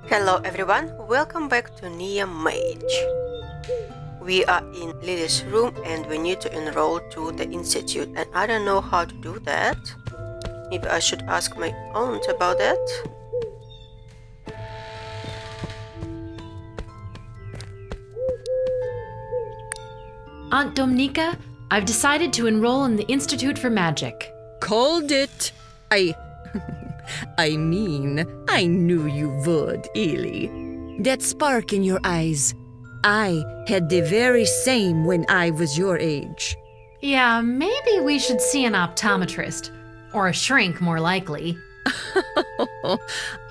Hello everyone, welcome back to Near-Mage. We are in Lily's room and we need to enroll to the institute, and I don't know how to do that. Maybe I should ask my aunt about that. Aunt Domnica, I've decided to enroll in the Institute for Magick. Called it. I mean, I knew you would, Illy. That spark in your eyes. I had the very same when I was your age. Yeah, maybe we should see an optometrist. Or a shrink, more likely.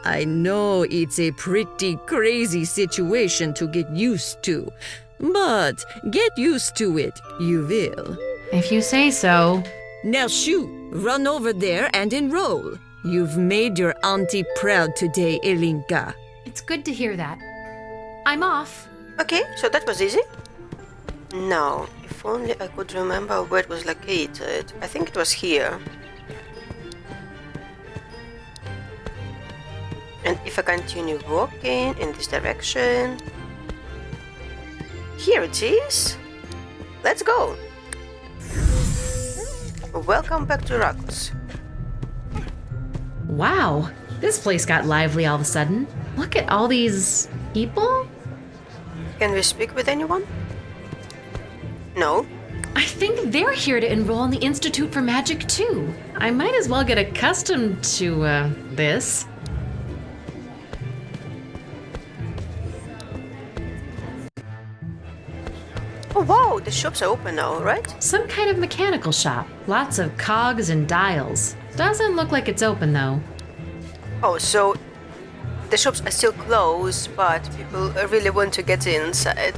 I know it's a pretty crazy situation to get used to, but get used to it, you will. If you say so. Now shoot, run over there and enroll. You've made your auntie proud today, Ilinka. It's good to hear that. I'm off. Okay, so that was easy? No, if only I could remember where it was located. I think it was here. And if I continue walking in this direction... Here it is! Let's go! Welcome back to Rakus. Wow, this place got lively all of a sudden. Look at all these people. Can we speak with anyone? No? I think they're here to enroll in the Institute for Magick too. I might as well get accustomed to, this. Oh wow, the shops are open now, right? Some kind of mechanical shop. Lots of cogs and dials. Doesn't look like it's open though. Oh, so the shops are still closed, but people really want to get inside.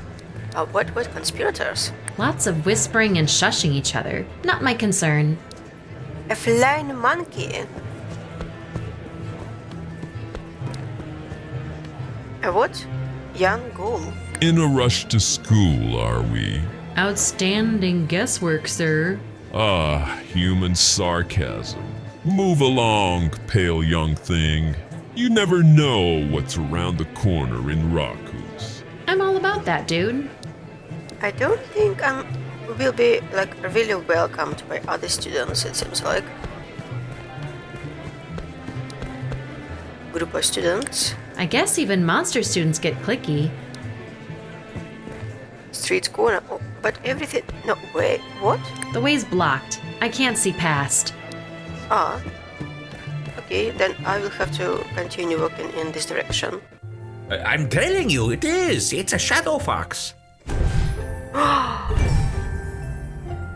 What conspirators? Lots of whispering and shushing each other. Not my concern. A flying monkey. A what? Young ghoul. In a rush to school, are we? Outstanding guesswork, sir. Ah, human sarcasm. Move along, pale young thing. You never know what's around the corner in Rakus. I'm all about that, dude. I don't think will be really welcomed by other students, it seems like. Group of students. I guess even monster students get cliquey. Street corner. Oh, but everything... No, wait, what? The way's blocked. I can't see past. Ah. Okay, then I will have to continue walking in this direction. I'm telling you, it is. It's a shadow fox.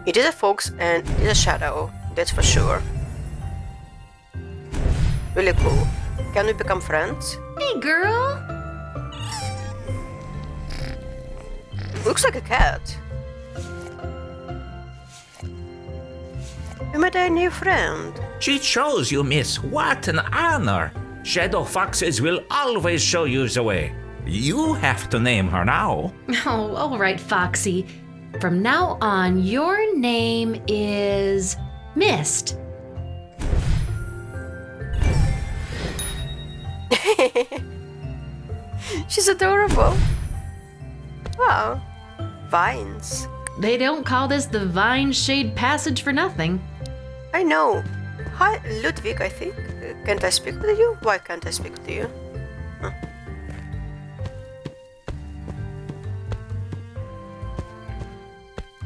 It is a fox and it is a shadow, that's for sure. Really cool. Can we become friends? Hey, girl! Looks like a cat. You met a new friend. She shows you, miss. What an honor. Shadow foxes will always show you the way. You have to name her now. Oh, all right, Foxy. From now on, your name is Mist. She's adorable. Wow. Vines. They don't call this the Vine Shade Passage for nothing. I know. Hi, Ludwig, I think. Can't I speak with you? Why can't I speak with you? Huh.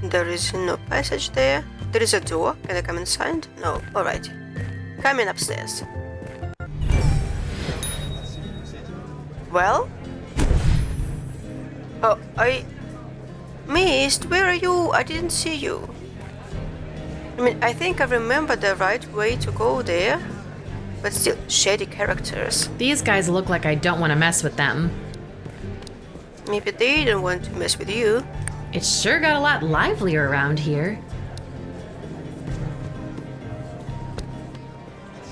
There is no passage there. There is a door. Can I come inside? No. Alright. Coming upstairs. Well? Oh, Mist, where are you? I didn't see you. I mean, I think I remember the right way to go there. But still, shady characters. These guys look like I don't want to mess with them. Maybe they don't want to mess with you. It sure got a lot livelier around here.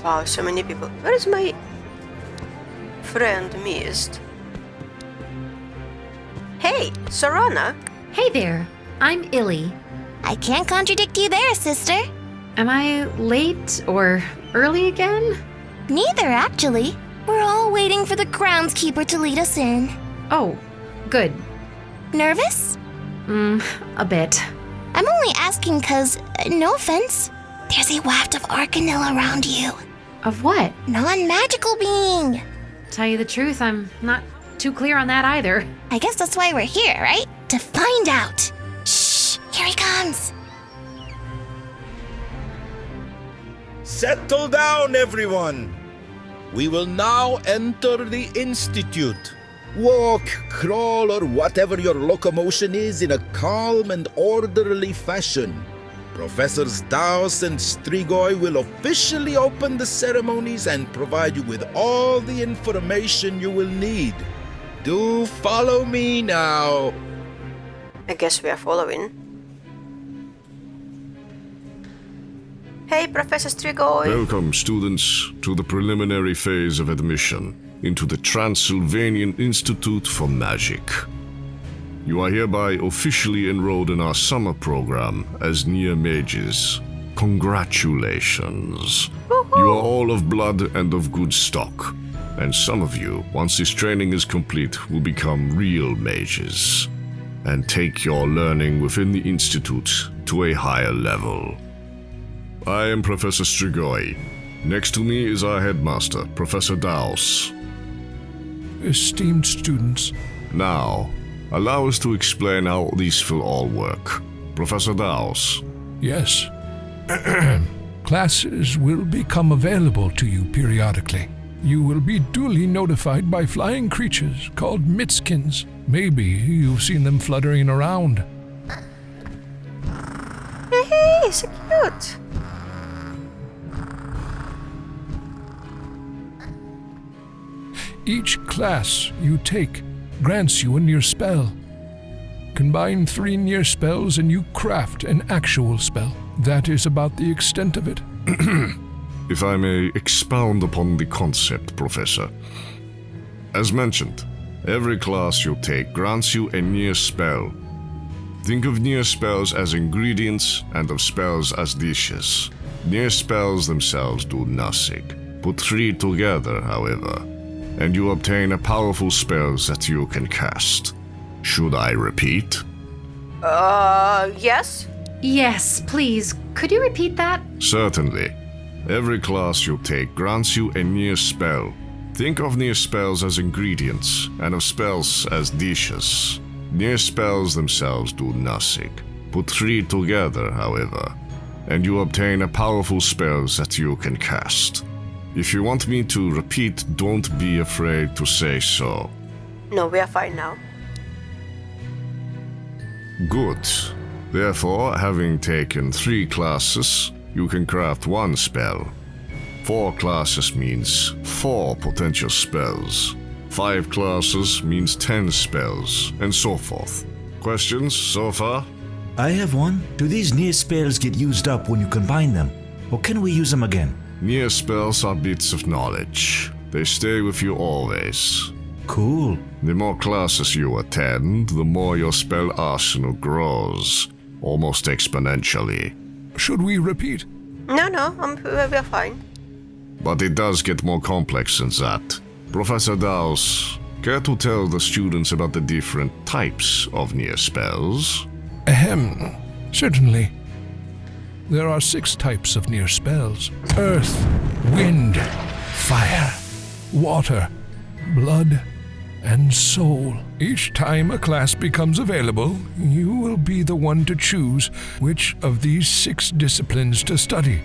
Wow, so many people. Where is my friend Mist? Hey, Sorana. Hey there, I'm Illy. I can't contradict you there, sister. Am I late or early again? Neither, actually. We're all waiting for the groundskeeper to lead us in. Oh, good. Nervous? A bit. I'm only asking cause, no offense, there's a waft of arcanil around you. Of what? Non-magical being. Tell you the truth, I'm not too clear on that either. I guess that's why we're here, right? To find out. Shh, here he comes. Settle down, everyone. We will now enter the Institute. Walk, crawl, or whatever your locomotion is in a calm and orderly fashion. Professors Daos and Strigoi will officially open the ceremonies and provide you with all the information you will need. Do follow me now. I guess we are following. Hey, Professor Strigoi! Welcome, students, to the preliminary phase of admission into the Transylvanian Institute for Magic. You are hereby officially enrolled in our summer program as Near-Mages. Congratulations. Woohoo! You are all of blood and of good stock, and some of you, once this training is complete, will become real mages and take your learning within the Institute to a higher level. I am Professor Strigoi. Next to me is our headmaster, Professor Daos. Esteemed students, Now, allow us to explain how these will all work. Professor Daos. yes. Classes will become available to you periodically. You will be duly notified by flying creatures called Mitskins. Maybe you've seen them fluttering around. Hey, so cute! Each class you take grants you a near spell. Combine 3 near spells and you craft an actual spell. That is about the extent of it. If I may expound upon the concept, Professor. As mentioned, every class you take grants you a near spell. Think of near spells as ingredients and of spells as dishes. Near spells themselves do nothing. Put 3 together, however, and you obtain a powerful spell that you can cast. Should I repeat? Yes? Yes, please. Could you repeat that? Certainly. Every class you take grants you a near spell. Think of near spells as ingredients, and of spells as dishes. Near spells themselves do nothing. Put 3 together, however, and you obtain a powerful spell that you can cast. If you want me to repeat, don't be afraid to say so. No, we are fine now. Good. Therefore, having taken 3 classes, you can craft 1 spell. 4 classes means 4 potential spells. 5 classes means 10 spells, and so forth. Questions so far? I have one. Do these near spells get used up when you combine them? Or can we use them again? Near spells are bits of knowledge. They stay with you always. Cool. The more classes you attend, the more your spell arsenal grows, almost exponentially. Should we repeat? No, we are fine. But it does get more complex than that. Professor Daos, care to tell the students about the different types of near spells? Ahem. Certainly. There are 6 types of near spells: earth, wind, fire, water, blood, and soul. Each time a class becomes available, you will be the one to choose which of these 6 disciplines to study.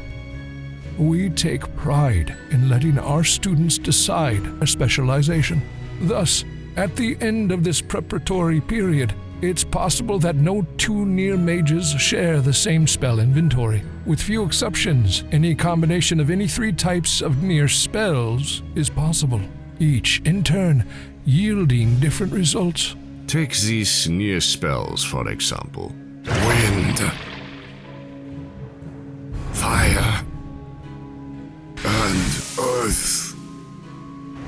We take pride in letting our students decide a specialization. Thus, at the end of this preparatory period, it's possible that no 2 near mages share the same spell inventory. With few exceptions, any combination of any 3 types of near spells is possible, each in turn yielding different results. Take these near spells, for example. Wind, fire, and earth.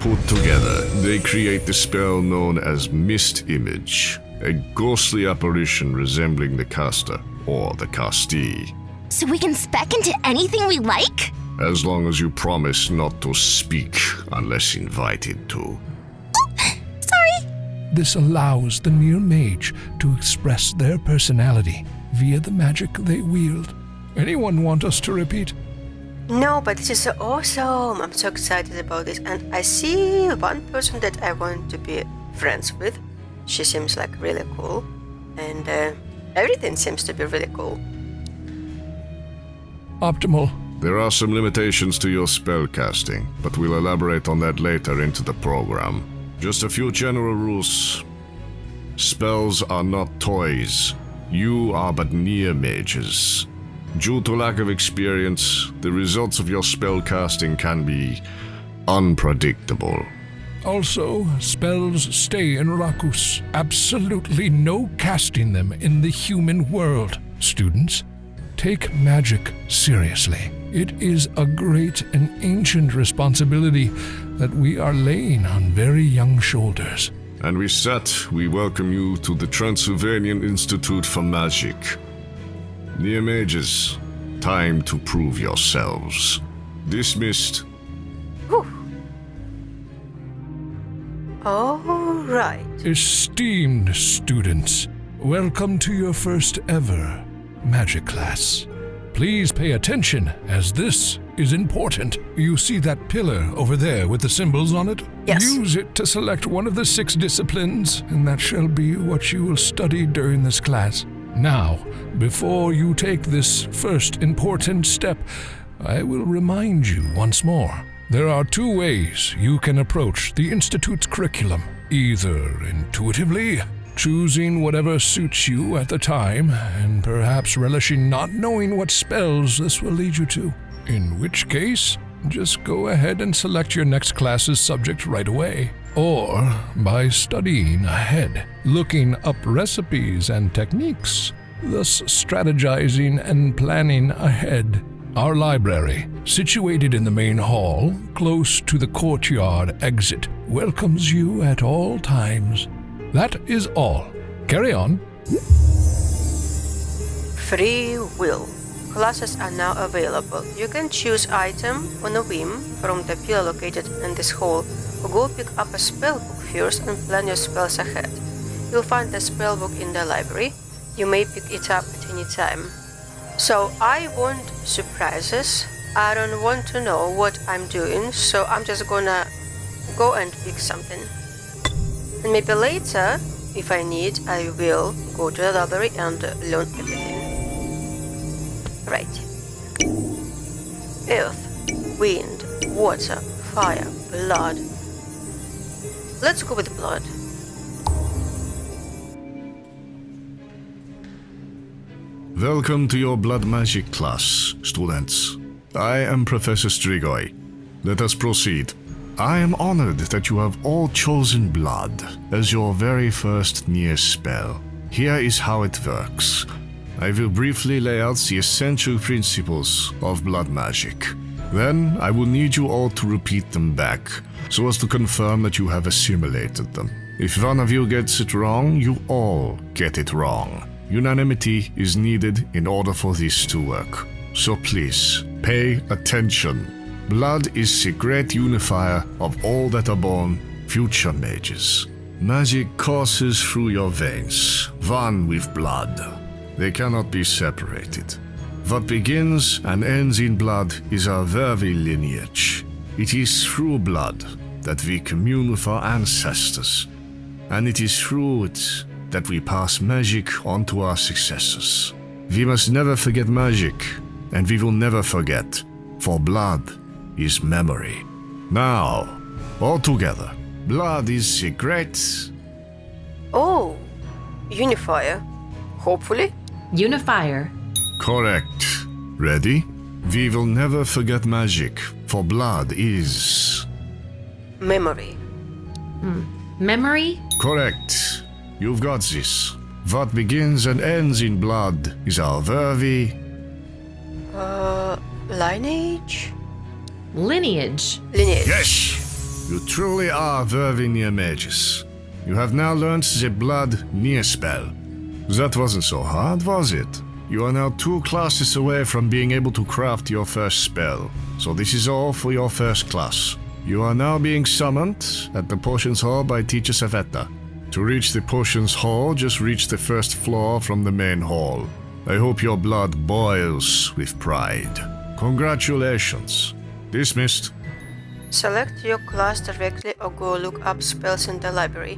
Put together, they create the spell known as Mist Image, a ghostly apparition resembling the caster, or the castee. So we can spec into anything we like? as long as you promise not to speak unless invited to. Sorry. This allows the Near-Mage to express their personality via the magic they wield. Anyone want us to repeat? No, but this is so awesome. I'm so excited about this. And I see one person that I want to be friends with. She seems like really cool. And everything seems to be really cool. Optimal. There are some limitations to your spell casting, but we'll elaborate on that later into the program. Just a few general rules. Spells are not toys. You are but Near-Mages. Due to lack of experience, the results of your spell casting can be unpredictable. Also, spells stay in Rakus. Absolutely no casting them in the human world. Students, take Magick seriously. It is a great and ancient responsibility that we are laying on very young shoulders. And we welcome you to the Transylvanian Institute for Magick. Near-Mages, time to prove yourselves. Dismissed. Whew. All right. Esteemed students, welcome to your first ever magic class. Please pay attention, as this is important. You see that pillar over there with the symbols on it? Yes. Use it to select one of the 6 disciplines, and that shall be what you will study during this class. Now, before you take this first important step, I will remind you once more. There are 2 ways you can approach the Institute's curriculum. Either intuitively, choosing whatever suits you at the time, and perhaps relishing not knowing what spells this will lead you to. In which case, just go ahead and select your next class's subject right away. Or by studying ahead, looking up recipes and techniques, thus strategizing and planning ahead. Our library, situated in the main hall, close to the courtyard exit, welcomes you at all times. That is all. Carry on. Free will. Classes are now available. You can choose item on a whim from the pillar located in this hall, or go pick up a spellbook first and plan your spells ahead. You'll find the spellbook in the library. You may pick it up at any time. So I want surprises. I don't want to know what I'm doing, so I'm just gonna go and pick something. And maybe later, if I need, I will go to the library and learn everything. Right. Earth, wind, water, fire, blood. Let's go with blood. Welcome to your blood magic class, students. I am Professor Strigoi. Let us proceed. I am honored that you have all chosen blood as your very first near spell. Here is how it works. I will briefly lay out the essential principles of blood magic. Then I will need you all to repeat them back, so as to confirm that you have assimilated them. If one of you gets it wrong, you all get it wrong. Unanimity is needed in order for this to work. So please, pay attention. Blood is the great unifier of all that are born future mages. Magic courses through your veins, one with blood. They cannot be separated. What begins and ends in blood is our very lineage. It is through blood that we commune with our ancestors, and it is through it that we pass magic on to our successors. We must never forget magic, and we will never forget, for blood is memory. Now, all together, blood is the great... Oh, unifier. Hopefully. Unifier. Correct. Ready? We will never forget magic, for blood is... Memory. Memory? Correct. You've got this. What begins and ends in blood is our very... Lineage? Lineage. Lineage. Yes! You truly are very Near-Mages. You have now learned the blood near spell. That wasn't so hard, was it? You are now 2 classes away from being able to craft your first spell, so this is all for your first class. You are now being summoned at the Potions Hall by Teacher Savetta. To reach the Potions Hall, just reach the first floor from the main hall. I hope your blood boils with pride. Congratulations. Dismissed. Select your class directly or go look up spells in the library.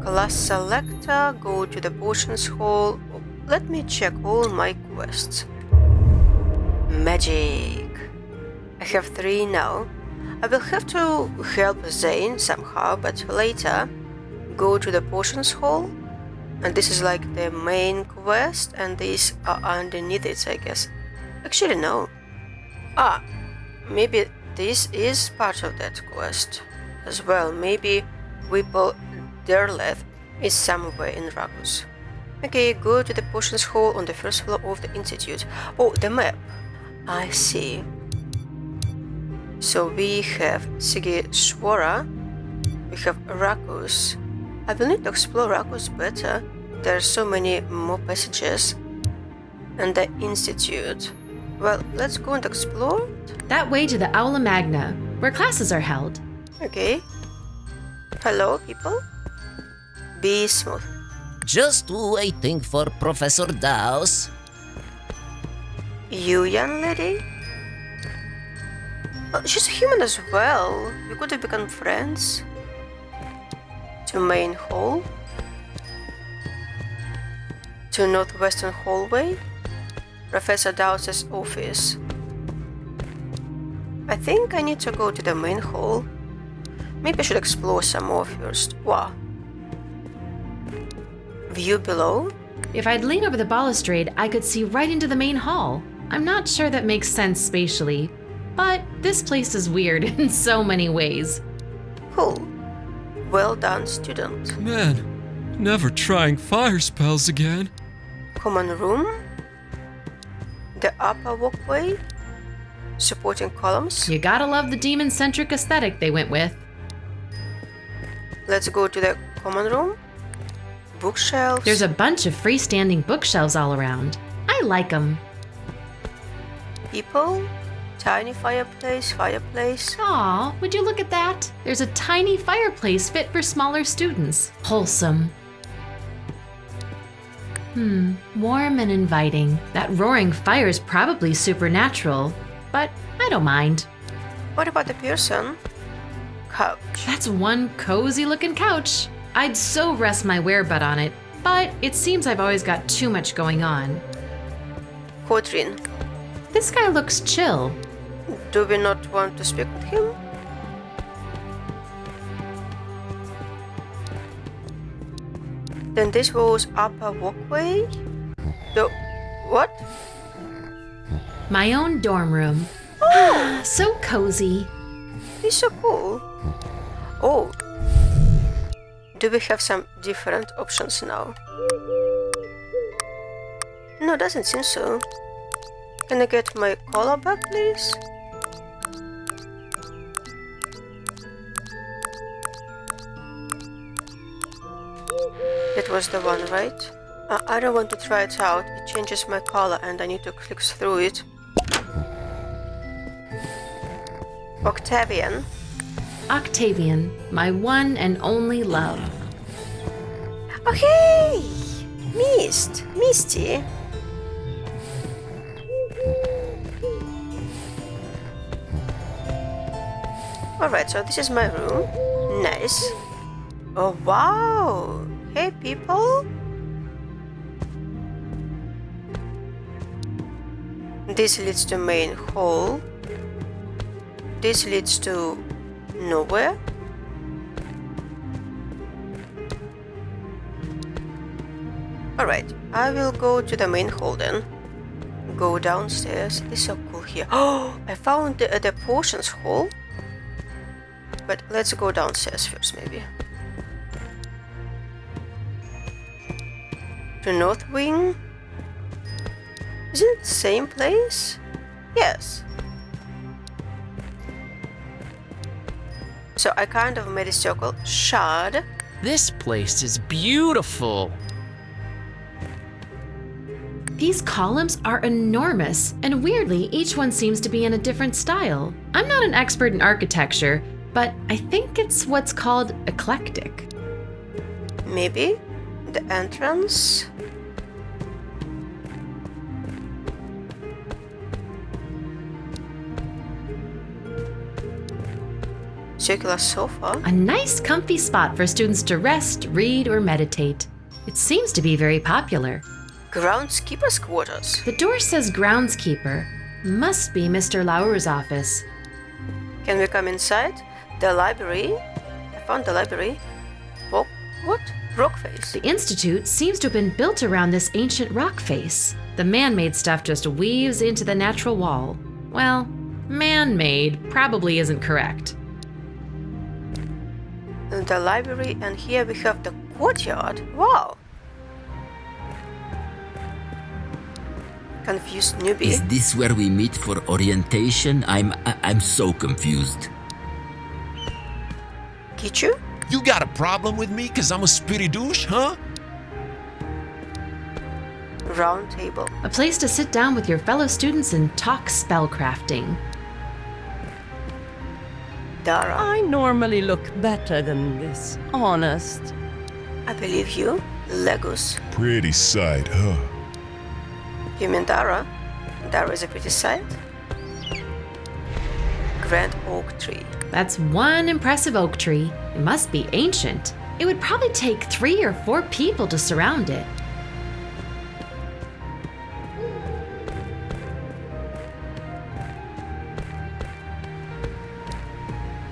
Class selector, go to the Potions Hall. Let me check all my quests. Magic. I have 3 now. I will have to help Zane somehow, but later. Go to the Potions Hall. And this is like the main quest, and these are underneath it, I guess. Actually, no. Maybe this is part of that quest as well. Maybe Whipple Derleth is somewhere in Rakus. Okay, go to the Potions Hall on the first floor of the Institute. Oh, the map. I see. So we have Sigishwara, we have Rakus. I will need to explore Rakus better. There are so many more passages. And the Institute. Well, let's go and explore. That way to the Aula Magna, where classes are held. Okay. Hello, people. Be smooth. Just waiting for Professor Dawes. You, young lady? Well, she's a human as well. We could have become friends. To main hall. To northwestern hallway. Professor Dawes' office. I think I need to go to the main hall. Maybe I should explore some more first. Wow. View below? If I'd lean over the balustrade, I could see right into the main hall. I'm not sure that makes sense spatially, but this place is weird in so many ways. Cool. Well done, student. Man, never trying fire spells again. Common room? The upper walkway? Supporting columns? You gotta love the demon-centric aesthetic they went with. Let's go to the common room. Bookshelves. There's a bunch of freestanding bookshelves all around. I like them. People? Tiny fireplace. Aw, would you look at that? There's a tiny fireplace fit for smaller students. Wholesome. Warm and inviting. That roaring fire is probably supernatural, but I don't mind. What about the person? Couch. That's one cozy looking couch. I'd so rest my werebutt on it, but it seems I've always got too much going on. Quadrine. This guy looks chill. Do we not want to speak with him? Then this was upper walkway? What? My own dorm room. Oh! So cozy. It's so cool. Oh. Do we have some different options now? No, doesn't seem so. Can I get my collar back, please? That was the one, right? I don't want to try it out. It changes my color and I need to click through it. Octavian. Octavian, my one and only love. Oh, hey! Misty. Alright, so this is my room. Nice. Oh, wow! Hey, people! This leads to main hall. This leads to nowhere. Alright, I will go to the main hall then. Go downstairs. It's so cool here. Oh, I found the potions hall. But let's go downstairs first, maybe. To North Wing. Isn't it the same place? Yes. So I kind of made a circle. Shard. This place is beautiful. These columns are enormous, and weirdly, each one seems to be in a different style. I'm not an expert in architecture, but I think it's what's called eclectic. Maybe the entrance. Circular sofa. A nice comfy spot for students to rest, read, or meditate. It seems to be very popular. Groundskeeper's quarters. The door says groundskeeper. Must be Mr. Lauer's office. Can we come inside? The library. I found the library. What? Rock face. The Institute seems to have been built around this ancient rock face. The man-made stuff just weaves into the natural wall. Well, man-made probably isn't correct. The library, and here we have the courtyard. Wow. Confused newbie. Is this where we meet for orientation? I'm so confused. Kichu? You got a problem with me cause I'm a spitty douche, huh? Round table. A place to sit down with your fellow students and talk spellcrafting. Dara. I normally look better than this, honest. I believe you. Legos. Pretty sight, huh? You mean Dara? Dara is a pretty sight. Grand oak tree. That's one impressive oak tree. It must be ancient. It would probably take 3 or 4 people to surround it.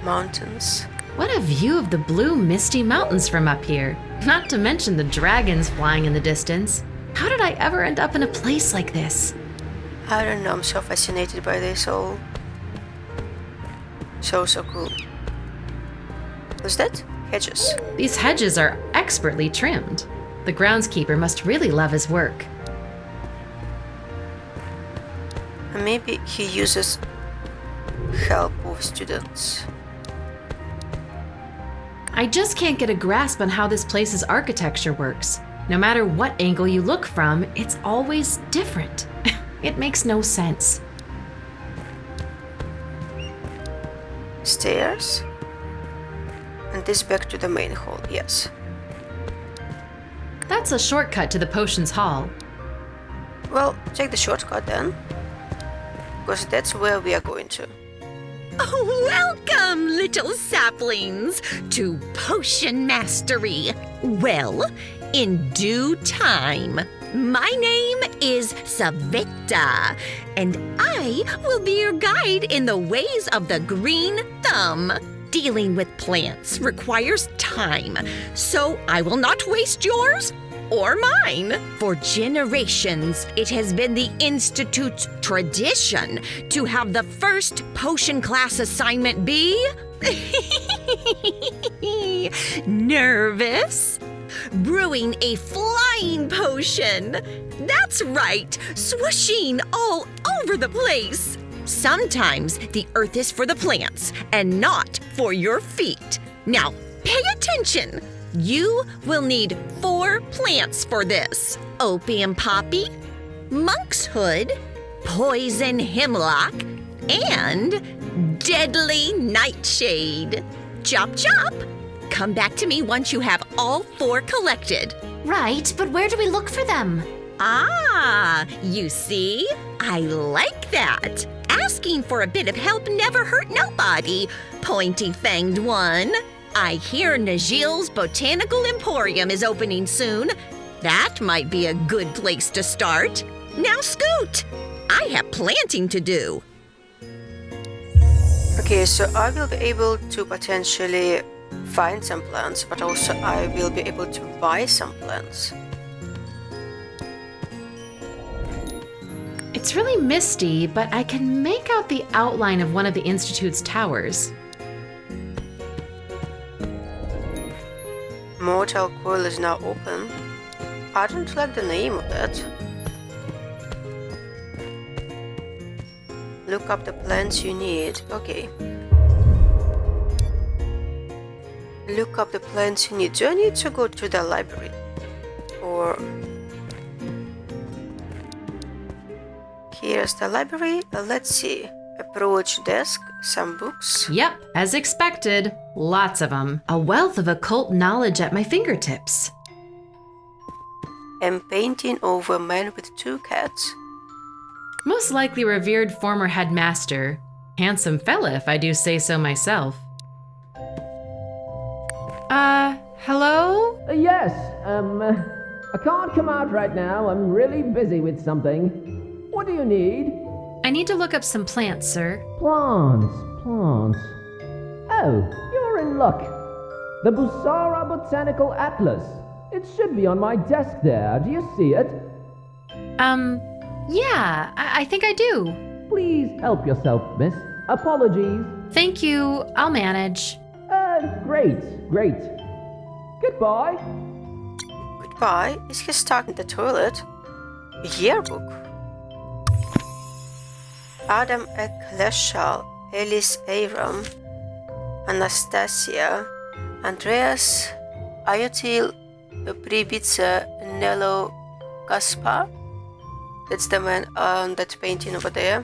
Mountains. What a view of the blue, misty mountains from up here. Not to mention the dragons flying in the distance. How did I ever end up in a place like this? I don't know, I'm so fascinated by this all. So cool. What's that? Hedges. These hedges are expertly trimmed. The groundskeeper must really love his work. Maybe he uses help with students. I just can't get a grasp on how this place's architecture works. No matter what angle you look from, it's always different. It makes no sense. Stairs. And this back to the main hall, yes. That's a shortcut to the potions hall. Well, take the shortcut then. Because that's where we are going to. Oh, welcome, little saplings, to Potion Mastery. Well, in due time. My name is Savita, and I will be your guide in the ways of the green thumb. Dealing with plants requires time, so I will not waste yours or mine. For generations, it has been the Institute's tradition to have the first potion class assignment be... Nervous? Brewing a flying potion. That's right, swooshing all over the place. Sometimes the earth is for the plants and not for your feet. Now, pay attention. You will need 4 plants for this. Opium poppy, monk's hood, poison hemlock, and deadly nightshade. Chop chop. Come back to me once you have all 4 collected. Right, but where do we look for them? Ah, you see? I like that. Asking for a bit of help never hurt nobody. Pointy-fanged one. I hear Najil's Botanical Emporium is opening soon. That might be a good place to start. Now scoot. I have planting to do. Okay, so I will be able to potentially find some plants, but also I will be able to buy some plants. It's really misty, but I can make out the outline of one of the Institute's towers. Mortal Coil is now open. I don't like the name of that. Look up the plants you need. Okay. Look up the plants you need. Do I need to go to the library? Or... Here's the library. Let's see. Approach desk, some books. Yep, as expected. Lots of them. A wealth of occult knowledge at my fingertips. And painting over man with 2 cats. Most likely revered former headmaster. Handsome fella, if I do say so myself. Hello? Yes, I can't come out right now. I'm really busy with something. What do you need? I need to look up some plants, sir. Plants. Oh, you're in luck. The Busara Botanical Atlas. It should be on my desk there. Do you see it? Yeah, I think I do. Please help yourself, miss. Apologies. Thank you. I'll manage. Great. Goodbye. Goodbye? Is he stuck in the toilet? Yearbook. Adam Ekleshal, Elis Aram, Anastasia, Andreas, Ayotil, Pribica, Nello, Kaspar. That's the man on that painting over there.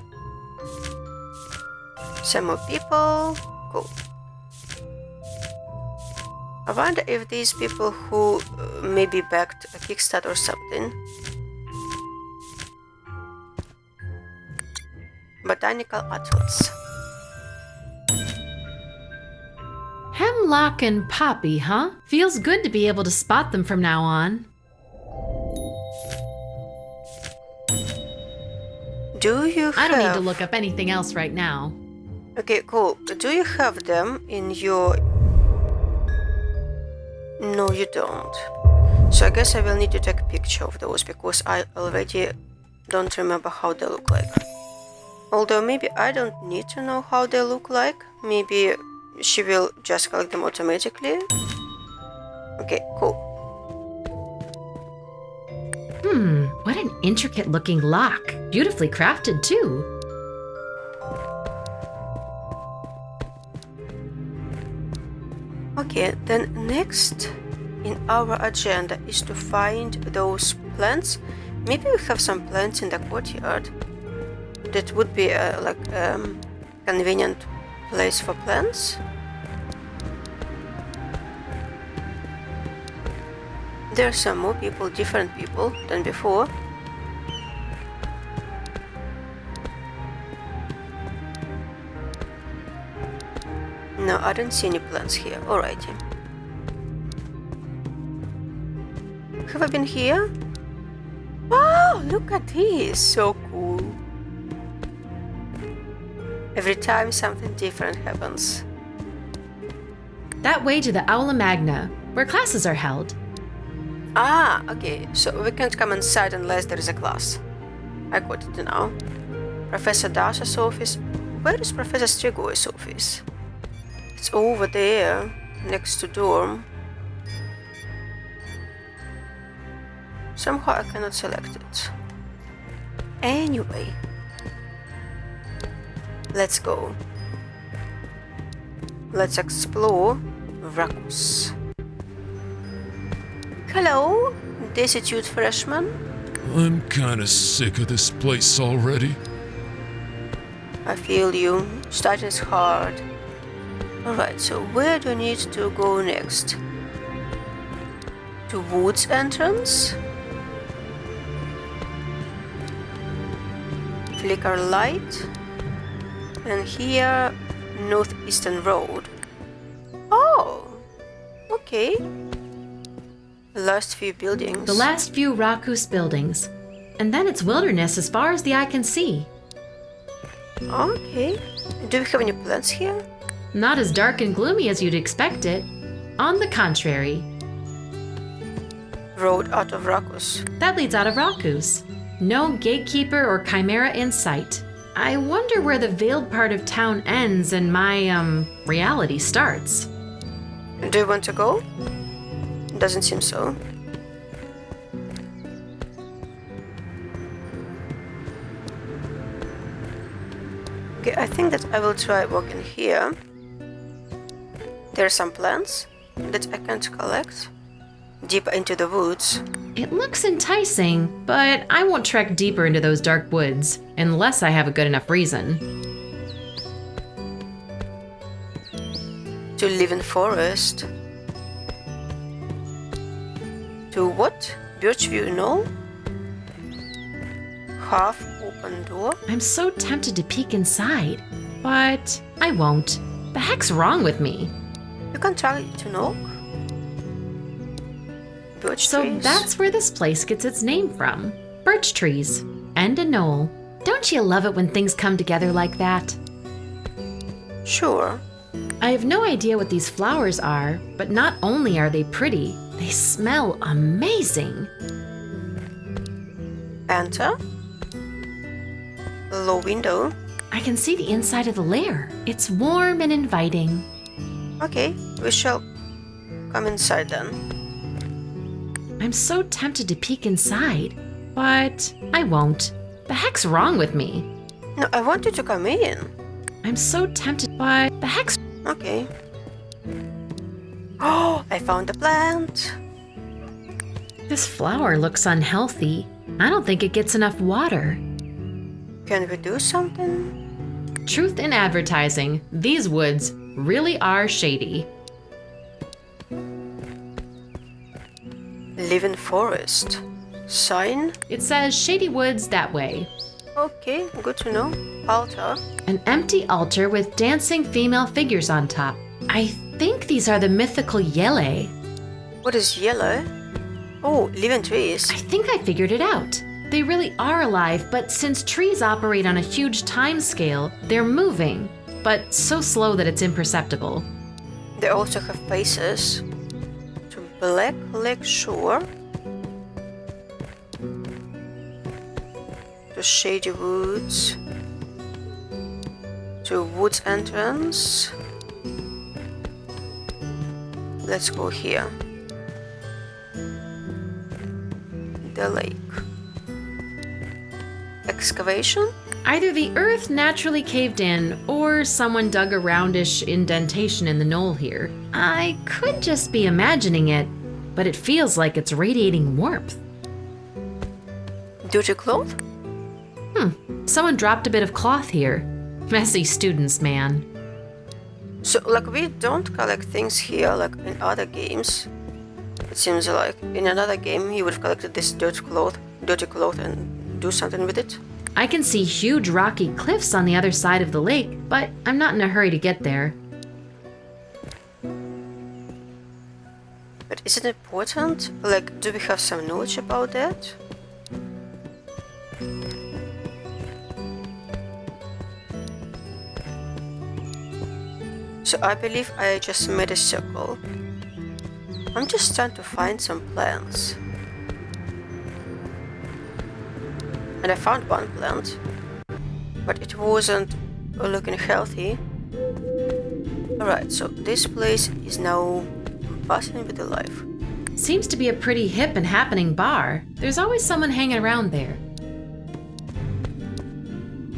Some more people. Cool. I wonder if these people who maybe backed a Kickstarter or something. Botanical Atlas. Hemlock and poppy, huh? Feels good to be able to spot them from now on. Do you have... I don't need to look up anything else right now. Okay, cool. Do you have them in your... No, you don't. So I guess I will need to take a picture of those because I already don't remember how they look like. Although maybe I don't need to know how they look like. Maybe she will just collect them automatically. Okay, cool. What an intricate looking lock. Beautifully crafted too. Okay, then next in our agenda is to find those plants. Maybe we have some plants in the courtyard. That would be like convenient place for plants. There are some more people, different people than before. No, I don't see any plants here. Alrighty. Have I been here? Wow, look at this. So cool. Every time something different happens. That way to the Aula Magna, where classes are held. Ah, okay. So we can't come inside unless there is a class. I got it now. Professor Dasha's office. Where is Professor Strigoy's office? It's over there, next to dorm. Somehow I cannot select it. Anyway. Let's go. Let's explore Rakus. Hello, destitute freshman. I'm kinda sick of this place already. I feel you. Starting is hard. Alright, so where do you need to go next? To Woods entrance? Flicker light? And here, Northeastern Road. Oh, okay. Last few buildings. The last few Rakus buildings. And then it's wilderness as far as the eye can see. Okay. Do we have any plants here? Not as dark and gloomy as you'd expect it. On the contrary. Road out of Rakus. That leads out of Rakus. No gatekeeper or chimera in sight. I wonder where the veiled part of town ends and my, reality starts. Do you want to go? Doesn't seem so. Okay, I think that I will try walking here. There are some plants that I can't collect. deeper into the woods. It looks enticing, but I won't trek deeper into those dark woods unless I have a good enough reason. To live in forest. To what? Birchview Knoll? Half open door? I'm so tempted to peek inside, but I won't. The heck's wrong with me? You can try to knock. Birch So trees. that's where this place gets its name from. Birch trees and a knoll. Don't you love it when things come together like that? Sure. I have no idea what these flowers are, but not only are they pretty, they smell amazing. Enter. Low window. I can see the inside of the lair. It's warm and inviting. Okay, we shall come inside then. I'm so tempted to peek inside, but I won't. The heck's wrong with me? No, I want you to come in. I'm so tempted, but the heck's... Okay. Oh, I found a plant. This flower looks unhealthy. I don't think it gets enough water. Can we do something? Truth in advertising, these woods really are shady. Live in forest. Sign? It says shady woods that way. Okay, good to know. Altar. An empty altar with dancing female figures on top. I think these are the mythical Yele. What is yellow? Oh, living trees. I think I figured it out. They really are alive, but since trees operate on a huge time scale, they're moving, but so slow that it's imperceptible. They also have faces. To Black Lake Shore. To Shady Woods. To Woods Entrance. Let's go here. The lake. Excavation? Either the earth naturally caved in, or someone dug a roundish indentation in the knoll here. I could just be imagining it, but it feels like it's radiating warmth. Dirty cloth? Someone dropped a bit of cloth here. Messy students, man. So, like, we don't collect things here like in other games. It seems like in another game you would have collected this dirty cloth and do something with it. I can see huge rocky cliffs on the other side of the lake, but I'm not in a hurry to get there. But is it important? Like, do we have some knowledge about that? So I believe I just made a circle. I'm just trying to find some plants. And I found one plant, but it wasn't looking healthy. Alright, so this place is now buzzing with life. Seems to be a pretty hip and happening bar. There's always someone hanging around there.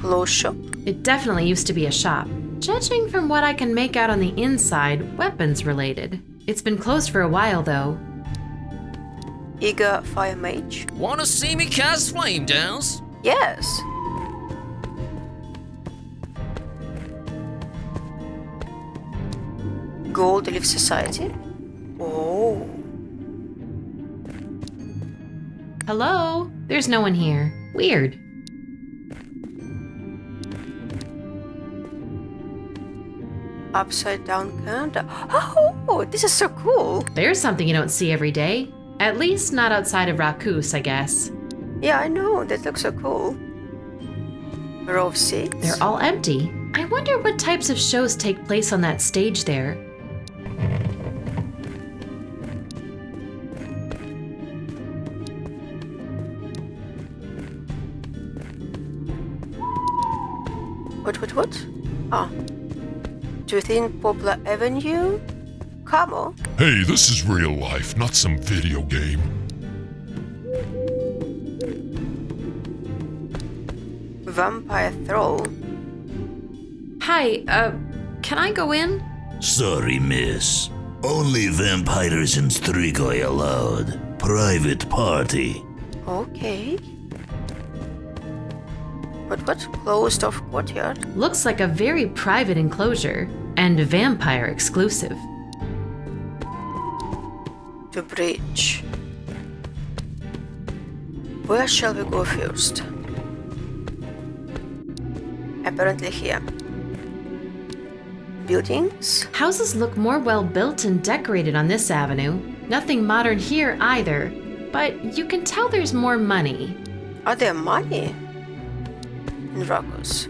Clothes shop? It definitely used to be a shop. Judging from what I can make out on the inside, weapons related. It's been closed for a while though. Eager Fire Mage? Wanna see me cast flame downs? Yes! Gold Leaf Society? Oh. Hello? There's no one here. Weird. Upside down calendar. Oh, this is so cool! There's something you don't see every day. At least not outside of Rakus, I guess. Yeah, I know. That looks so cool. Row of seats? They're all empty. I wonder what types of shows take place on that stage there. What? Ah. Do you think Poplar Avenue? Camo? Hey, this is real life, not some video game. Vampire Thrall. Hi, can I go in? Sorry, miss. Only vampires and strigoi allowed. Private party. Okay. But what's closed off courtyard? Looks like a very private enclosure and vampire exclusive. To bridge. Where shall we go first? Apparently here. Buildings? Houses look more well built and decorated on this avenue. Nothing modern here either, but you can tell there's more money. Are there money in Rakus?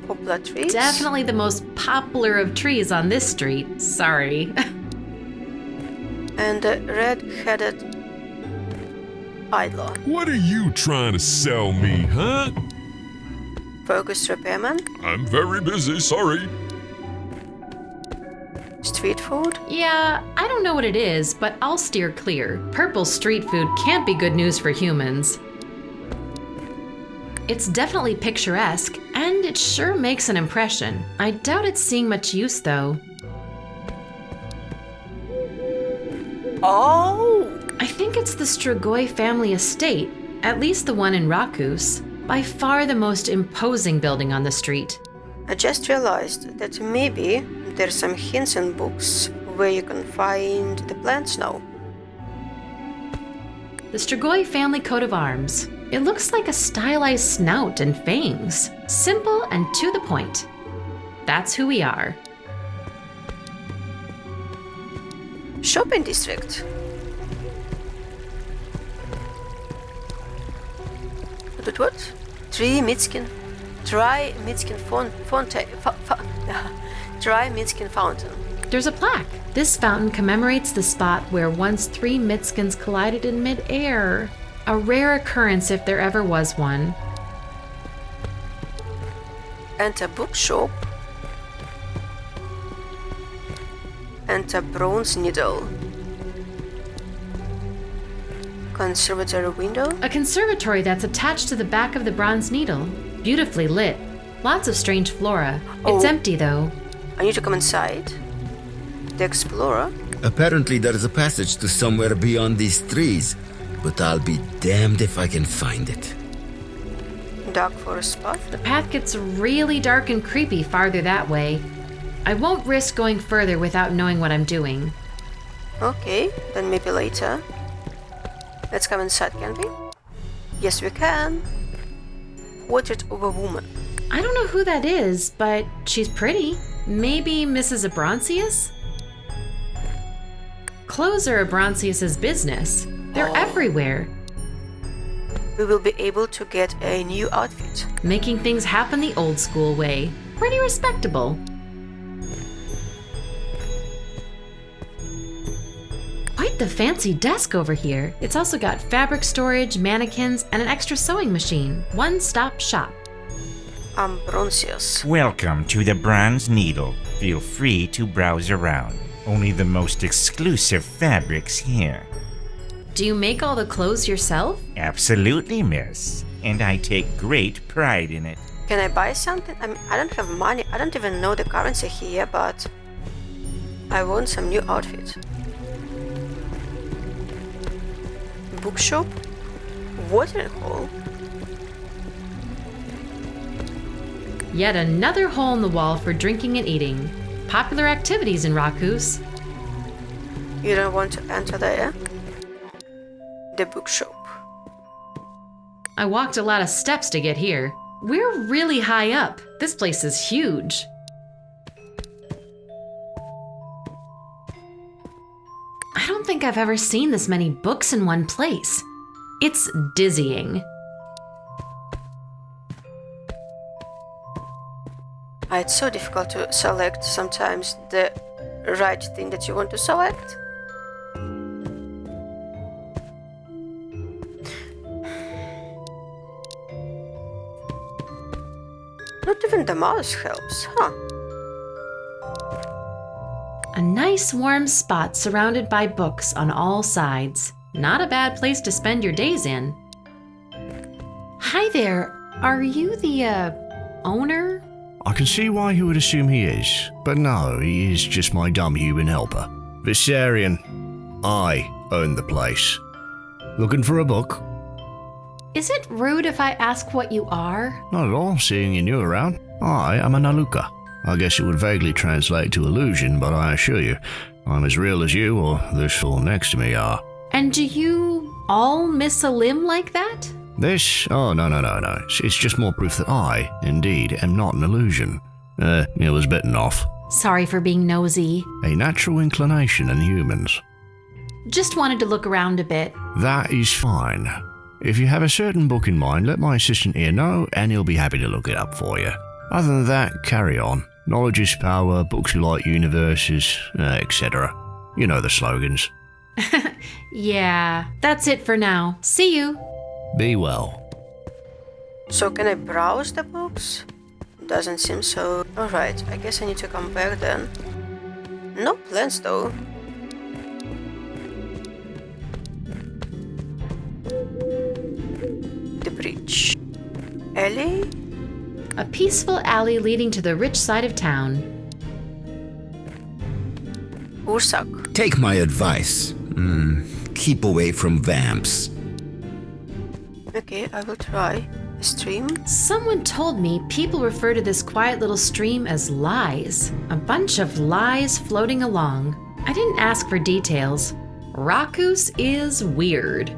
Poplar trees? Definitely the most popular of trees on this street. Sorry. And a red-headed idler. What are you trying to sell me, huh? Focused repairman? I'm very busy, sorry. Street food? Yeah, I don't know what it is, but I'll steer clear. Purple street food can't be good news for humans. It's definitely picturesque, and it sure makes an impression. I doubt it's seeing much use, though. Oh! I think it's the Strigoi family estate, at least the one in Rakus. By far the most imposing building on the street. I just realized that maybe there's some hints in books where you can find the plants now. The Strigoi family coat of arms. It looks like a stylized snout and fangs. Simple and to the point. That's who we are. Shopping district. What? Dry Mitskin fountain. There's a plaque. This fountain commemorates the spot where once 3 Mitskins collided in mid-air. A rare occurrence if there ever was one. And a bookshop. And a bronze needle. Conservatory window? A conservatory that's attached to the back of the bronze needle. Beautifully lit. Lots of strange flora. It's empty though. I need to come inside. The explorer? Apparently there is a passage to somewhere beyond these trees, but I'll be damned if I can find it. Dark forest path? The path gets really dark and creepy farther that way. I won't risk going further without knowing what I'm doing. Okay, then maybe later. Let's come inside, can we? Yes, we can. Portrait of a woman. I don't know who that is, but she's pretty. Maybe Mrs. Abrontius? Clothes are Abrontius's business. They're everywhere. We will be able to get a new outfit. Making things happen the old school way. Pretty respectable. Quite the fancy desk over here. It's also got fabric storage, mannequins, and an extra sewing machine. One-stop shop. Bronzius. Welcome to the Bronze Needle. Feel free to browse around. Only the most exclusive fabrics here. Do you make all the clothes yourself? Absolutely, miss. And I take great pride in it. Can I buy something? I mean, I don't have money. I don't even know the currency here, but I want some new outfit. Bookshop? Watering hole? Yet another hole in the wall for drinking and eating. Popular activities in Rakus. You don't want to enter there? The bookshop. I walked a lot of steps to get here. We're really high up. This place is huge. I don't think I've ever seen this many books in one place. It's dizzying. It's so difficult to select sometimes the right thing that you want to select. Not even the mouse helps, huh? A nice warm spot surrounded by books on all sides. Not a bad place to spend your days in. Hi there, are you the, owner? I can see why you would assume he is, but no, he is just my dumb human helper. Viserion. I own the place. Looking for a book? Is it rude if I ask what you are? Not at all, seeing you new around. I am a Naluka. I guess it would vaguely translate to illusion, but I assure you, I'm as real as you or this fool next to me are. And do you all miss a limb like that? This? Oh, no. It's just more proof that I, indeed, am not an illusion. It was bitten off. Sorry for being nosy. A natural inclination in humans. Just wanted to look around a bit. That is fine. If you have a certain book in mind, let my assistant here know, and he'll be happy to look it up for you. Other than that, carry on. Knowledge is power, books are like universes, etc. You know the slogans. Yeah, that's it for now. See you. Be well. So can I browse the books? Doesn't seem so. Alright, I guess I need to come back then. No plans though. The bridge. Alley? A peaceful alley leading to the rich side of town. Ursak. Take my advice. Keep away from vamps. Okay, I will try. A stream? Someone told me people refer to this quiet little stream as lies. A bunch of lies floating along. I didn't ask for details. Rakus is weird.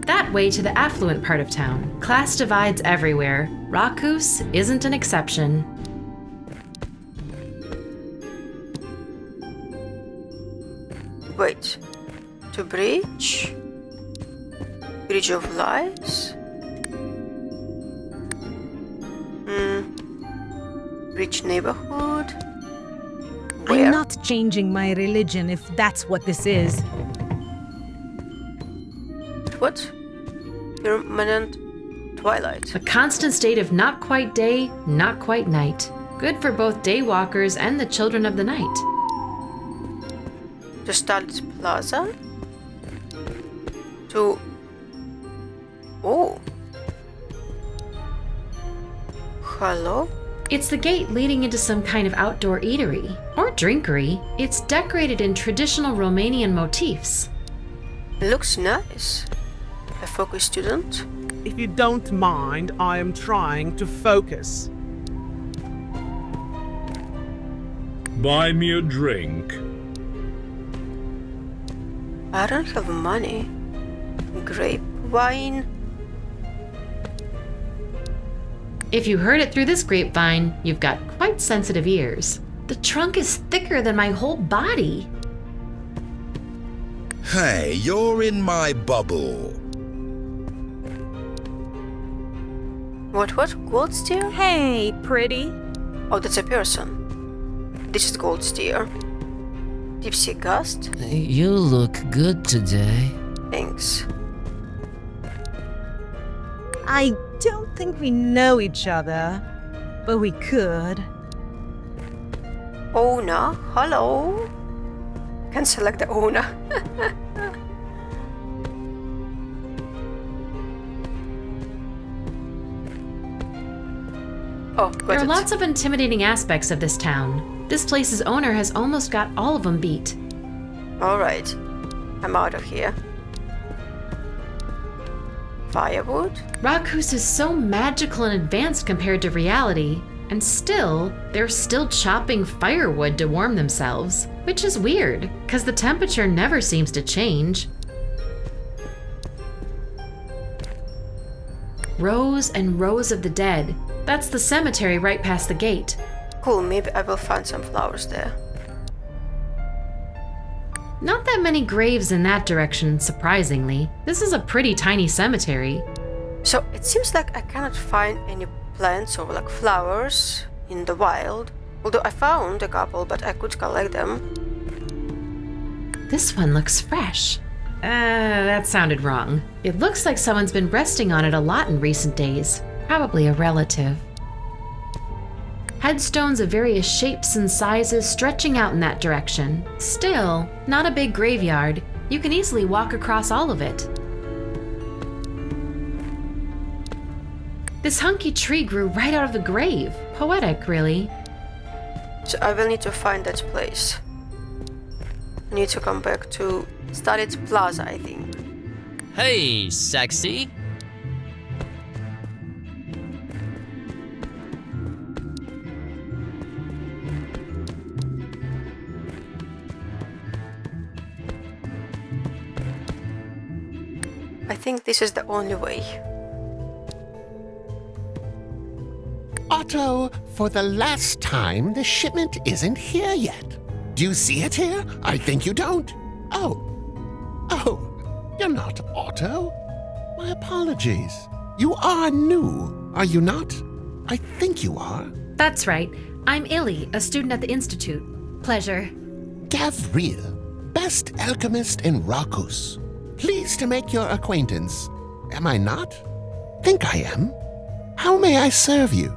That way to the affluent part of town. Class divides everywhere. Rakus isn't an exception. Wait. To bridge? Bridge of Lies? Rich neighborhood? Where? I'm not changing my religion if that's what this is. What? Permanent twilight. A constant state of not quite day, not quite night. Good for both daywalkers and the children of the night. To Starlit Plaza? To... Oh. Hello? It's the gate leading into some kind of outdoor eatery or drinkery. It's decorated in traditional Romanian motifs. Looks nice. A focus student? If you don't mind, I am trying to focus. Buy me a drink. I don't have money. Grape wine? If you heard it through this grapevine, you've got quite sensitive ears. The trunk is thicker than my whole body. Hey, you're in my bubble. What? Gold steer? Hey, pretty. Oh, that's a person. This is Gold steer. Tipsy Gust? You look good today. Thanks. I don't think we know each other, but we could. Owner? Hello? Can select the owner. Oh, there are lots of intimidating aspects of this town. This place's owner has almost got all of them beat. Alright, I'm out of here. Firewood? Rakus is so magical and advanced compared to reality, and still, they're still chopping firewood to warm themselves, which is weird, because the temperature never seems to change. Rows and rows of the dead. That's the cemetery right past the gate. Cool, maybe I will find some flowers there. Not that many graves in that direction, surprisingly. This is a pretty tiny cemetery. So it seems like I cannot find any plants or like flowers in the wild. Although I found a couple, but I could collect them. This one looks fresh. That sounded wrong. It looks like someone's been resting on it a lot in recent days. Probably a relative. Headstones of various shapes and sizes stretching out in that direction. Still, not a big graveyard. You can easily walk across all of it. This hunky tree grew right out of the grave. Poetic, really. So I will need to find that place. need to come back to Starlit Plaza, I think. Hey, sexy. I think this is the only way. Otto, for the last time, the shipment isn't here yet. Do you see it here? I think you don't. Oh, you're not Otto? My apologies. You are new, are you not? I think you are. That's right. I'm Illy, a student at the Institute. Pleasure. Gavril, best alchemist in Rakus. Pleased to make your acquaintance. Am I not? Think I am. How may I serve you?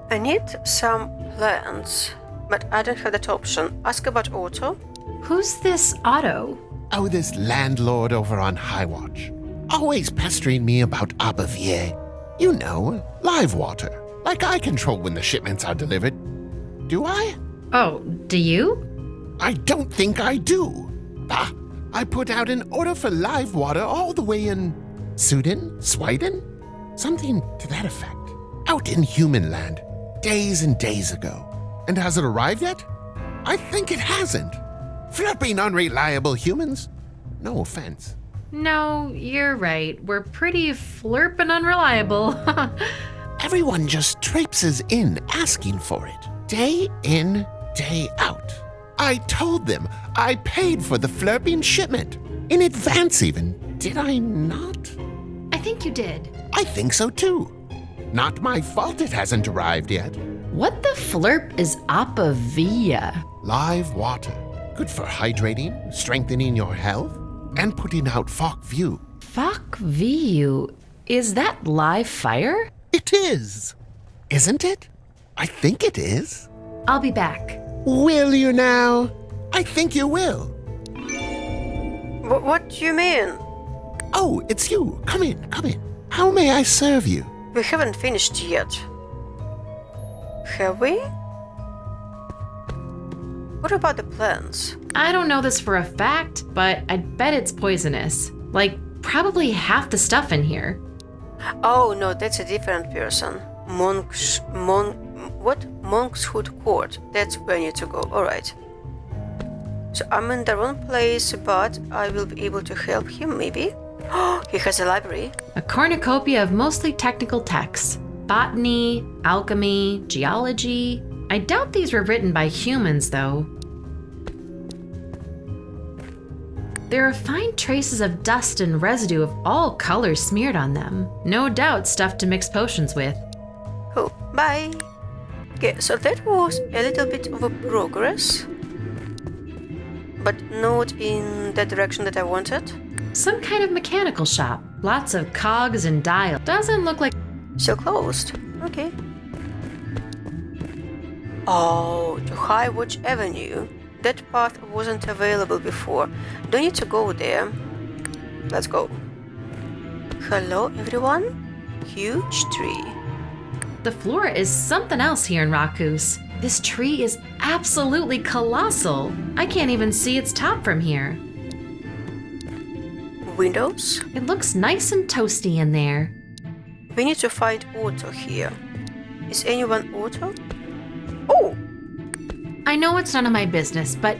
I need some plants, but I don't have that option. Ask about Otto. Who's this Otto? Oh, this landlord over on High Watch. Always pestering me about Abavier. You know, live water. Like I control when the shipments are delivered. Do I? Oh, do you? I don't think I do. I put out an order for live water all the way in Sweden? Something to that effect. Out in human land, days and days ago. And has it arrived yet? I think it hasn't. Flipping unreliable humans. No offense. No, you're right. We're pretty flirpin' unreliable. Everyone just traipses in asking for it. Day in, day out. I told them I paid for the flirping shipment. In advance even. Did I not? I think you did. I think so too. Not my fault it hasn't arrived yet. What the flurp is Apavia? Live water. Good for hydrating, strengthening your health, and putting out fog view. Fog view? Is that live fire? It is. Isn't it? I think it is. I'll be back. Will you now? I think you will. What do you mean? Oh, it's you. Come in, come in. How may I serve you? We haven't finished yet. Have we? What about the plants? I don't know this for a fact, but I'd bet it's poisonous. Like, probably half the stuff in here. Oh no, that's a different person. Monkshood Court. That's where I need to go. Alright. So I'm in the wrong place, but I will be able to help him, maybe? Oh, he has a library. A cornucopia of mostly technical texts. Botany, alchemy, geology. I doubt these were written by humans, though. There are fine traces of dust and residue of all colors smeared on them. No doubt stuff to mix potions with. Cool. Bye. Okay, so that was a little bit of a progress, but not in the direction that I wanted. Some kind of mechanical shop. Lots of cogs and dials. Doesn't look like... Still closed. Okay. Oh, to High Watch Avenue. That path wasn't available before. Don't need to go there. Let's go. Hello, everyone. Huge tree. The flora is something else here in Rakus. This tree is absolutely colossal. I can't even see its top from here. Windows? It looks nice and toasty in there. We need to find Otto here. Is anyone Otto? Oh! I know it's none of my business, but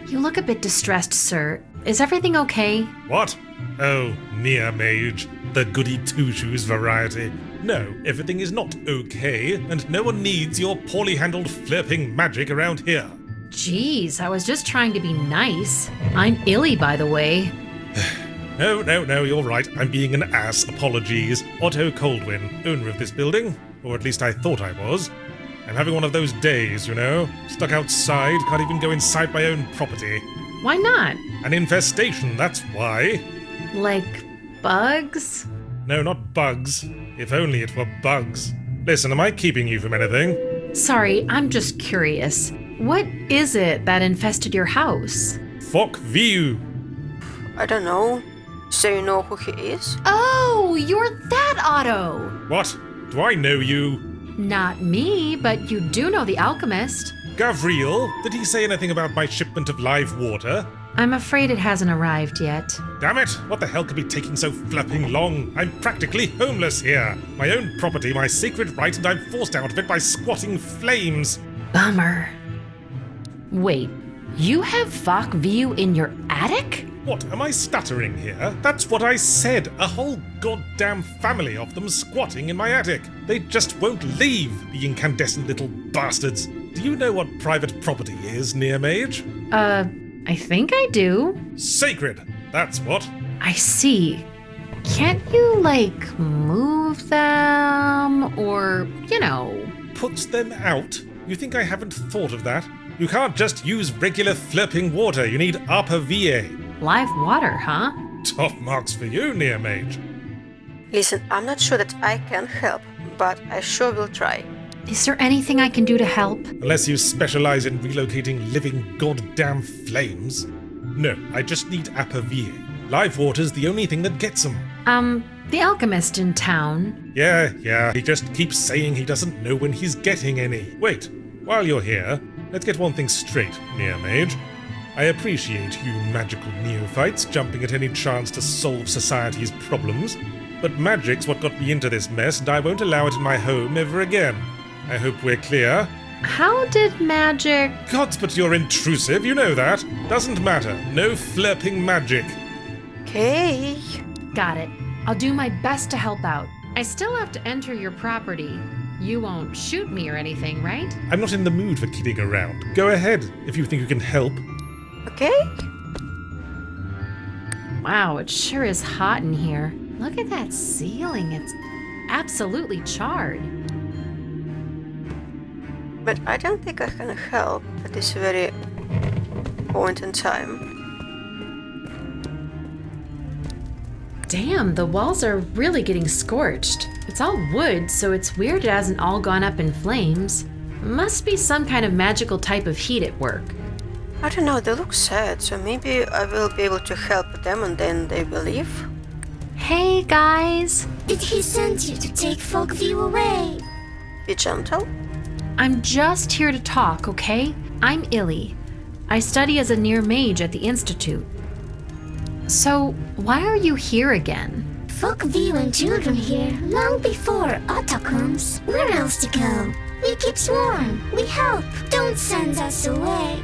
you look a bit distressed, sir. Is everything okay? What? Oh, Near-Mage, the goody two-shoes variety. No, everything is not okay, and no one needs your poorly handled flirting magic around here. Jeez, I was just trying to be nice. I'm Illy, by the way. No, you're right. I'm being an ass. Apologies. Otto Coldwin, owner of this building. Or at least I thought I was. I'm having one of those days, you know. Stuck outside, can't even go inside my own property. Why not? An infestation, that's why. Like bugs? No, not bugs. If only it were bugs. Listen, am I keeping you from anything? Sorry, I'm just curious. What is it that infested your house? Fuck you. I don't know. So you know who he is? Oh, you're that Otto! What? Do I know you? Not me, but you do know the Alchemist. Gavril? Did he say anything about my shipment of live water? I'm afraid it hasn't arrived yet. Damn it! What the hell could be taking so flipping long? I'm practically homeless here. My own property, my sacred right, and I'm forced out of it by squatting flames. Bummer. Wait, you have Fok View in your attic? What, am I stuttering here? That's what I said. A whole goddamn family of them squatting in my attic. They just won't leave, the incandescent little bastards. Do you know what private property is, Near-Mage? I think I do. Sacred, that's what. I see. Can't you, like, move them? Or, you know... Put them out? You think I haven't thought of that? You can't just use regular flirping water. You need APA-VA. Live water, huh? Top marks for you, Near-Mage. Listen, I'm not sure that I can help, but I sure will try. Is there anything I can do to help? Unless you specialize in relocating living goddamn flames. No, I just need APA-VA. Live water's the only thing that gets them. The alchemist in town. Yeah, he just keeps saying he doesn't know when he's getting any. Wait, while you're here, let's get one thing straight, Near-Mage. I appreciate you magical neophytes jumping at any chance to solve society's problems, but magic's what got me into this mess, and I won't allow it in my home ever again. I hope we're clear. How did magic... Gods, but you're intrusive, you know that. Doesn't matter. No flirping magic. Okay. Got it. I'll do my best to help out. I still have to enter your property. You won't shoot me or anything, right? I'm not in the mood for kidding around. Go ahead, if you think you can help. Okay. Wow, it sure is hot in here. Look at that ceiling. It's absolutely charred. But I don't think I can help at this very point in time. Damn, the walls are really getting scorched. It's all wood, so it's weird it hasn't all gone up in flames. Must be some kind of magical type of heat at work. I don't know, they look sad, so maybe I will be able to help them and then they will leave. Hey, guys! Did he send you to take Folkview away? Be gentle. I'm just here to talk, okay? I'm Illy. I study as a Near-Mage at the Institute. So, why are you here again? Folkview and children here long before Otto comes. Where else to go? We keep warm. We help. Don't send us away.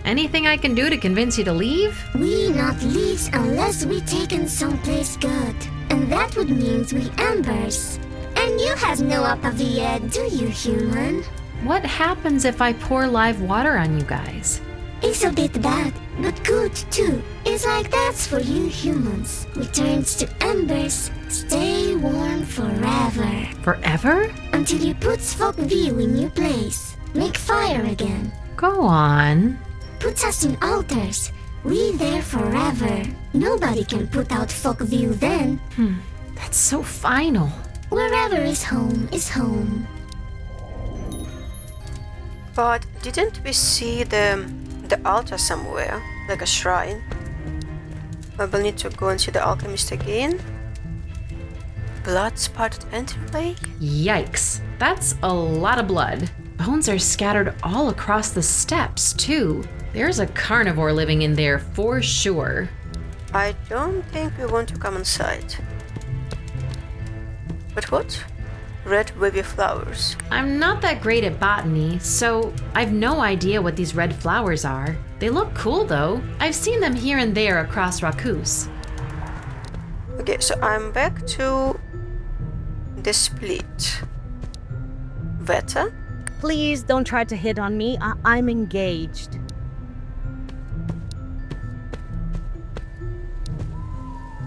Anything I can do to convince you to leave? We not leaves unless we taken someplace good. And that would mean we embers. And you has no APA-VA, do you, human? What happens if I pour live water on you guys? It's a bit bad, but good too. It's like that's for you humans. We turns to embers, stay warm forever. Forever? Until you put Folkview in your place. Make fire again. Go on. Puts us in altars. We there forever. Nobody can put out Folkview then. That's so final. Wherever is home is home. But didn't we see the altar somewhere, like a shrine? I will need to go and see the alchemist again. Blood-spotted entryway? Yikes, that's a lot of blood. Bones are scattered all across the steps, too. There's a carnivore living in there for sure. I don't think we want to come inside. But what? Red wavy flowers. I'm not that great at botany, so I've no idea what these red flowers are. They look cool though. I've seen them here and there across Rakus. Okay, so I'm back to the split. Veta? Please don't try to hit on me. I'm engaged.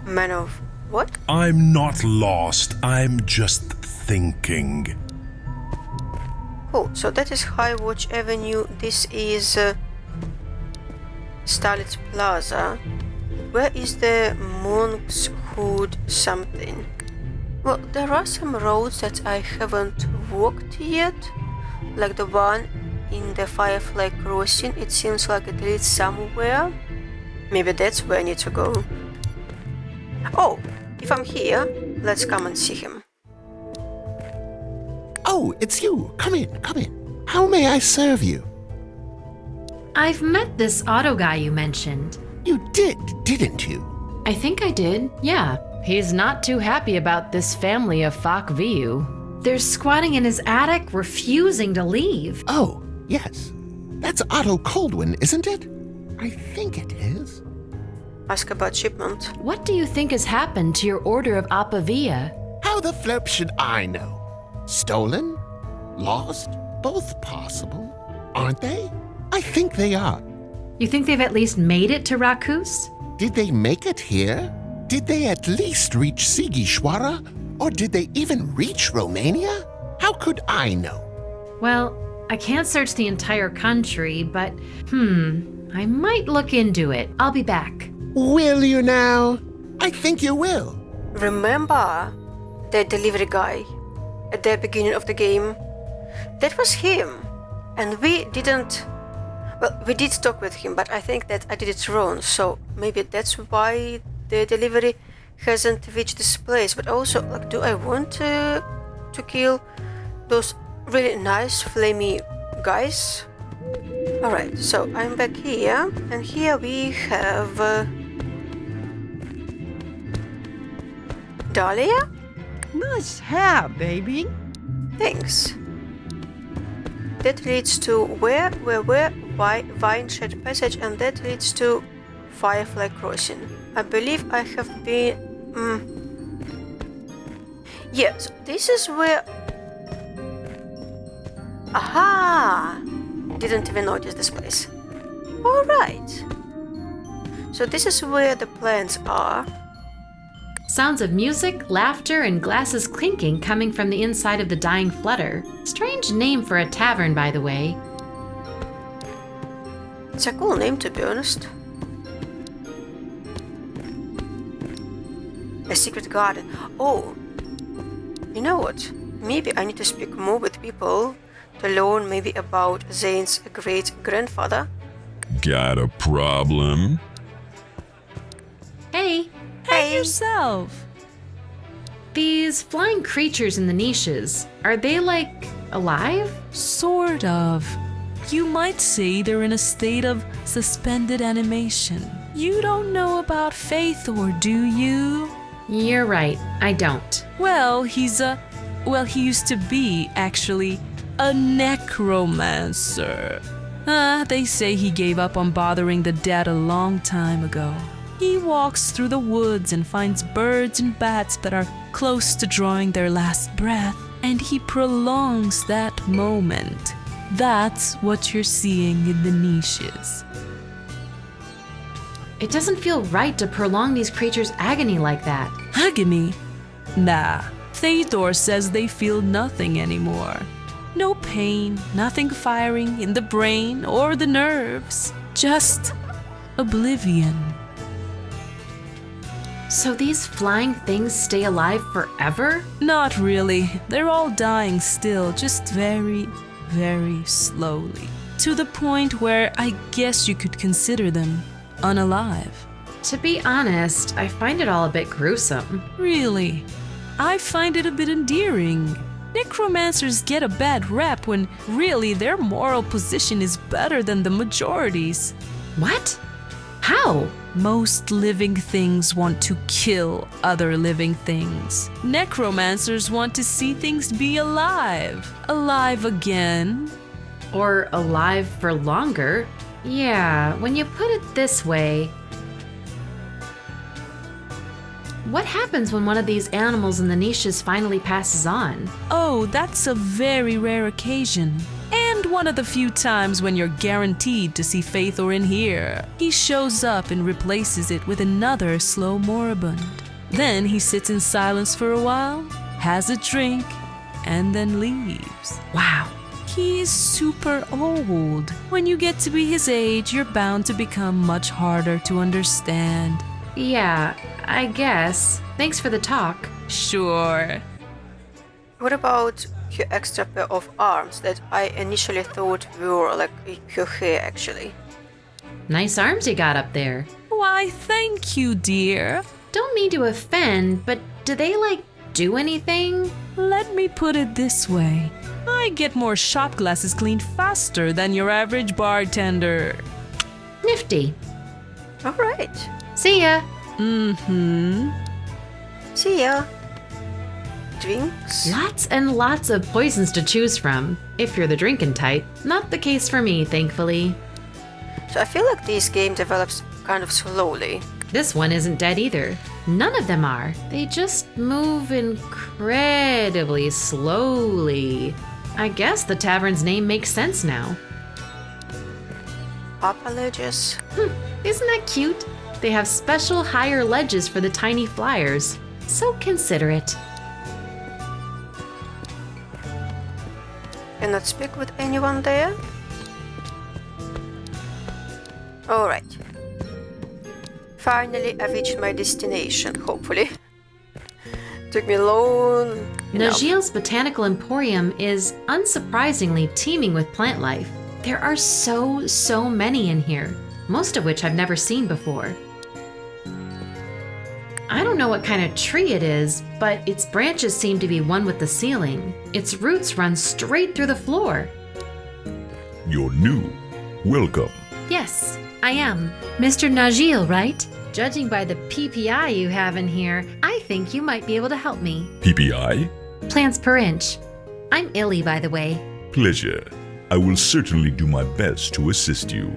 Man of what? I'm not lost. I'm just thinking. Oh, so that is High Watch Avenue. This is Starlit Plaza. Where is the Monk's Hood something? Well, there are some roads that I haven't walked yet, like the one in the Firefly Crossing. It seems like it leads somewhere. Maybe that's where I need to go. Oh, if I'm here, let's come and see him. Oh, it's you. Come in, come in. How may I serve you? I've met this auto guy you mentioned. You did, didn't you? I think I did, yeah. He's not too happy about this family of Fakviu. They're squatting in his attic, refusing to leave. Oh, yes. That's Otto Coldwin, isn't it? I think it is. Ask about shipment. What do you think has happened to your order of Apavia? How the flip should I know? Stolen? Lost? Both possible, aren't they? I think they are. You think they've at least made it to Rakus? Did they make it here? Did they at least reach Sigishwara? Or did they even reach Romania? How could I know? Well, I can't search the entire country, but I might look into it. I'll be back. Will you now? I think you will. Remember the delivery guy at the beginning of the game? That was him. And we didn't... Well, we did talk with him, but I think that I did it wrong. So maybe that's why the delivery hasn't reached this place. But also, like, do I want to kill those really nice flamey guys? Alright, so I'm back here. And here we have... Dahlia? Nice hair, baby. Thanks. That leads to where, Vine Shed Passage, and that leads to Firefly Crossing. I believe I have been... Yes, this is where... Aha! Didn't even notice this place. Alright. So this is where the plants are. Sounds of music, laughter, and glasses clinking coming from the inside of the Dying Flutter. Strange name for a tavern, by the way. It's a cool name, to be honest. A secret garden. Oh, you know what? Maybe I need to speak more with people to learn maybe about Zane's great-grandfather. Got a problem? Hey. Hey yourself. These flying creatures in the niches, are they like alive? Sort of. You might say they're in a state of suspended animation. You don't know about Faithor, do you? You're right, I don't. Well, he used to be, actually, a necromancer. They say he gave up on bothering the dead a long time ago. He walks through the woods and finds birds and bats that are close to drawing their last breath, and he prolongs that moment. That's what you're seeing in the niches. It doesn't feel right to prolong these creatures' agony like that. Agony? Nah. Theodor says they feel nothing anymore. No pain, nothing firing in the brain or the nerves. Just oblivion. So these flying things stay alive forever? Not really. They're all dying still, just very, very slowly. To the point where I guess you could consider them unalive. To be honest, I find it all a bit gruesome. Really? I find it a bit endearing. Necromancers get a bad rep when really their moral position is better than the majority's. What? How? Most living things want to kill other living things. Necromancers want to see things be alive. Alive again. Or alive for longer. Yeah, when you put it this way. What happens when one of these animals in the niches finally passes on? Oh, that's a very rare occasion. And one of the few times when you're guaranteed to see Faithor in here. He shows up and replaces it with another slow moribund. Then he sits in silence for a while, has a drink, and then leaves. Wow. He's super old. When you get to be his age, you're bound to become much harder to understand. Yeah, I guess. Thanks for the talk. Sure. What about her extra pair of arms that I initially thought were like her hair, actually? Nice arms you got up there. Why, thank you, dear. Don't mean to offend, but do they like do anything? Let me put it this way. I get more shot glasses cleaned faster than your average bartender. Nifty. Alright. See ya. Mm-hmm. See ya. Drinks? Lots and lots of poisons to choose from, if you're the drinking type. Not the case for me, thankfully. So I feel like this game develops kind of slowly. This one isn't dead either. None of them are. They just move incredibly slowly. I guess the tavern's name makes sense now. Upper ledges. Isn't that cute? They have special higher ledges for the tiny flyers. So considerate. Cannot speak with anyone there? Alright. Finally, I reached my destination, hopefully. Took me long enough. Najil's Botanical Emporium is unsurprisingly teeming with plant life. There are so many in here, most of which I've never seen before. I don't know what kind of tree it is, but its branches seem to be one with the ceiling. Its roots run straight through the floor. You're new. Welcome. Yes, I am. Mr. Najil, right? Judging by the PPI you have in here, I think you might be able to help me. PPI? Plants per inch. I'm Illy, by the way. Pleasure. I will certainly do my best to assist you.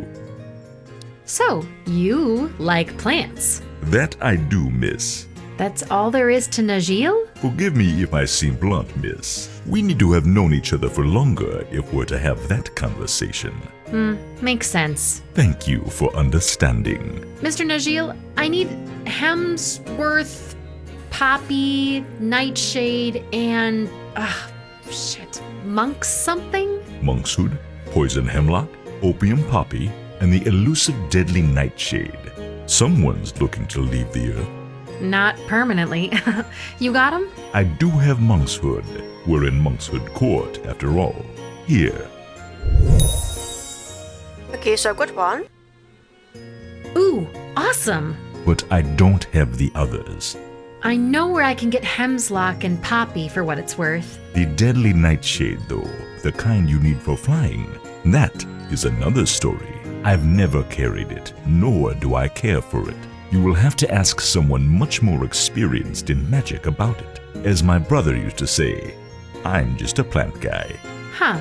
So, you like plants? That I do, miss. That's all there is to Najil? Forgive me if I seem blunt, miss. We need to have known each other for longer if we're to have that conversation. Makes sense. Thank you for understanding. Mr. Najil, I need Hemsworth, Poppy, Nightshade, and... Monk's something? Monk's Hood, Poison Hemlock, Opium Poppy, and the elusive deadly Nightshade. Someone's looking to leave the earth. Not permanently. You got him? I do have Monk's Hood. We're in Monk's Hood Court, after all. Here. Okay, so I've got one. Ooh, awesome! But I don't have the others. I know where I can get Hemslock and Poppy for what it's worth. The deadly Nightshade, though, the kind you need for flying, that is another story. I've never carried it, nor do I care for it. You will have to ask someone much more experienced in magic about it. As my brother used to say, I'm just a plant guy. Huh.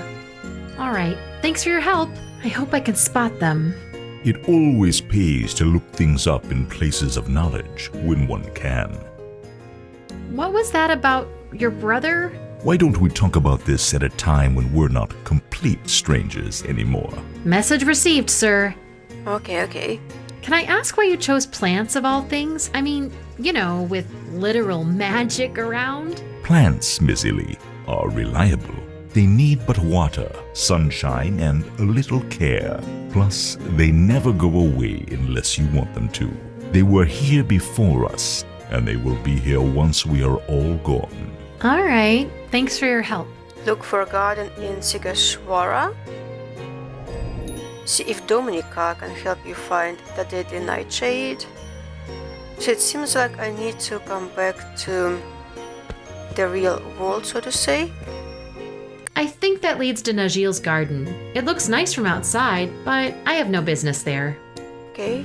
Alright, thanks for your help. I hope I can spot them. It always pays to look things up in places of knowledge when one can. What was that about your brother? Why don't we talk about this at a time when we're not complete strangers anymore? Message received, sir. Okay. Can I ask why you chose plants of all things? I mean, you know, with literal magic around? Plants, Miss Illy, are reliable. They need but water, sunshine, and a little care. Plus, they never go away unless you want them to. They were here before us, and they will be here once we are all gone. Alright, thanks for your help. Look for a garden in Sigashwara. See if Domnica can help you find the deadly Nightshade. So it seems like I need to come back to the real world, so to say. I think that leads to Najil's garden. It looks nice from outside, but I have no business there. Okay,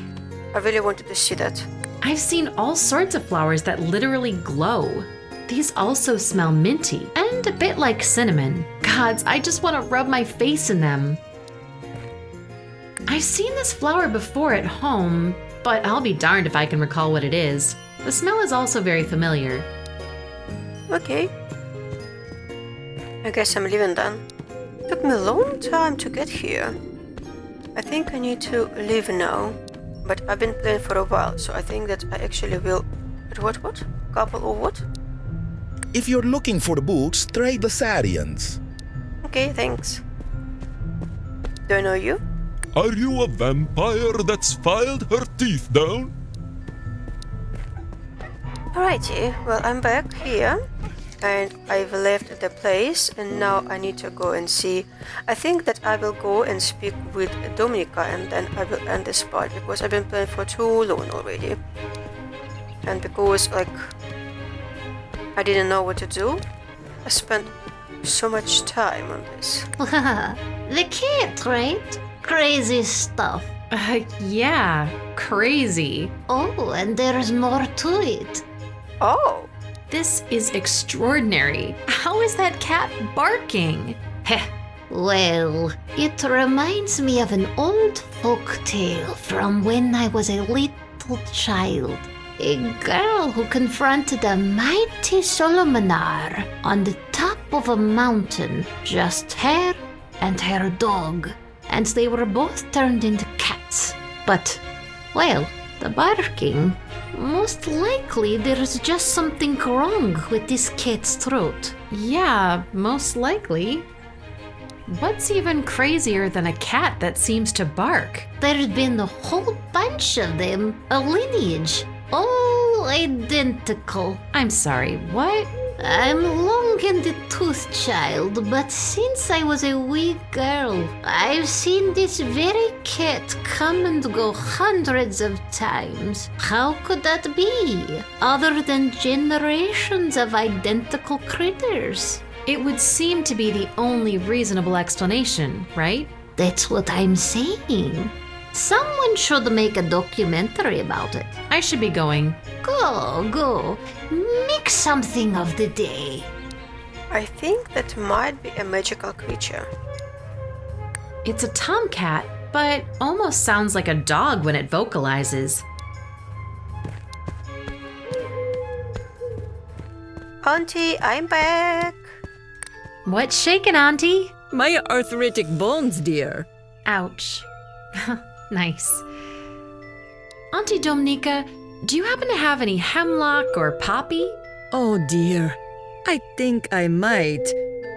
I really wanted to see that. I've seen all sorts of flowers that literally glow. These also smell minty and a bit like cinnamon. Gods, I just want to rub my face in them. I've seen this flower before at home, but I'll be darned if I can recall what it is. The smell is also very familiar. Okay. I guess I'm leaving then. Took me a long time to get here. I think I need to leave now. But I've been playing for a while, so I think that I actually will... What? Couple or what? If you're looking for the books, try the Sarians. Okay, thanks. Do I know you? Are you a vampire that's filed her teeth down? Alrighty, well, I'm back here. And I've left the place, and now I need to go and see. I think that I will go and speak with Domnica, and then I will end this part, because I've been playing for too long already. And because, like, I didn't know what to do. I spent so much time on this. The cat, right? Crazy stuff. Yeah, crazy. Oh, and there's more to it. Oh. This is extraordinary. How is that cat barking? Heh. Well, it reminds me of an old folk tale from when I was a little child. A girl who confronted a mighty Solomonar on the top of a mountain, just her and her dog, and they were both turned into cats. But, well, the barking, most likely there's just something wrong with this cat's throat. Yeah, most likely. What's even crazier than a cat that seems to bark? There's been a whole bunch of them, a lineage, all identical. I'm sorry, what? I'm long in the tooth, child, but since I was a wee girl, I've seen this very cat come and go hundreds of times. How could that be, other than generations of identical critters? It would seem to be the only reasonable explanation, right? That's what I'm saying. Someone should make a documentary about it. I should be going. Go. Make something of the day. I think that might be a magical creature. It's a tomcat, but almost sounds like a dog when it vocalizes. Auntie, I'm back. What's shaking, Auntie? My arthritic bones, dear. Ouch. Nice. Auntie Domnica, do you happen to have any hemlock or poppy? Oh dear, I think I might.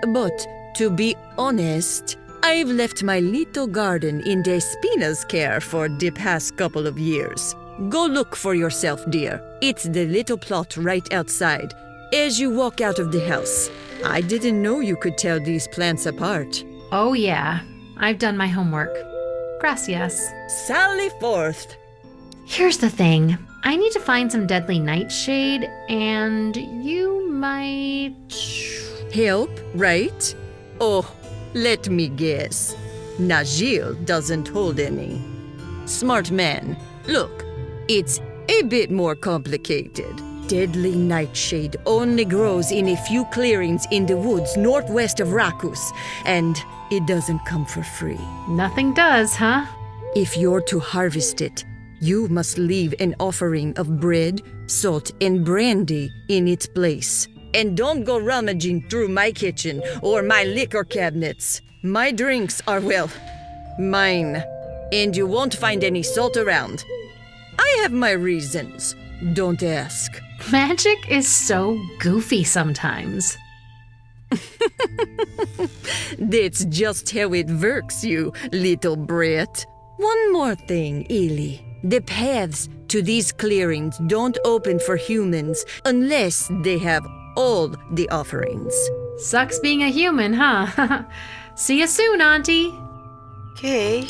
But to be honest, I've left my little garden in Despina's care for the past couple of years. Go look for yourself, dear. It's the little plot right outside, as you walk out of the house. I didn't know you could tell these plants apart. Oh yeah, I've done my homework. Gracias. Sally forth. Here's the thing. I need to find some deadly nightshade, and you might... Help, right? Oh, let me guess. Najil doesn't hold any. Smart man. Look, it's a bit more complicated. Deadly nightshade only grows in a few clearings in the woods northwest of Rakus, and it doesn't come for free. Nothing does, huh? If you're to harvest it, you must leave an offering of bread, salt, and brandy in its place. And don't go rummaging through my kitchen or my liquor cabinets. My drinks are, well, mine. And you won't find any salt around. I have my reasons. Don't ask. Magic is so goofy sometimes. That's just how it works, you little brat. One more thing, Illy. The paths to these clearings don't open for humans unless they have all the offerings. Sucks being a human, huh? See you soon, Auntie. Okay.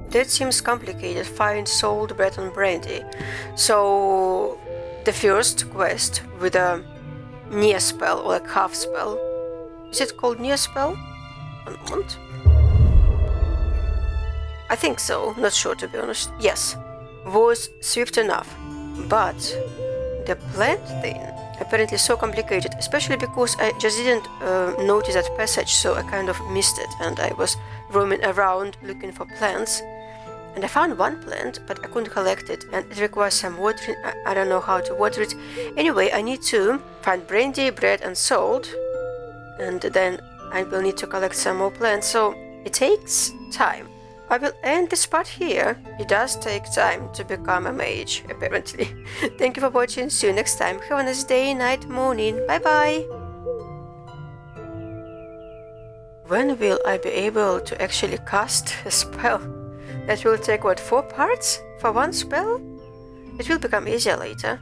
That seems complicated. Find salt, bread, and brandy. So, the first quest with a near spell or a half spell. Is it called near spell? One moment. I think so. Not sure, to be honest. Yes. Was swift enough. But the plant thing apparently so complicated, especially because I just didn't notice that passage, so I kind of missed it, and I was roaming around looking for plants. And I found one plant, but I couldn't collect it, and it requires some watering. I don't know how to water it. Anyway, I need to find brandy, bread, and salt, and then I will need to collect some more plants, so it takes time. I will end this part here. It does take time to become a mage, apparently. Thank you for watching. See you next time. Have a nice day, night, morning. Bye bye. When will I be able to actually cast a spell? That will take, what, 4 parts for one spell? It will become easier later.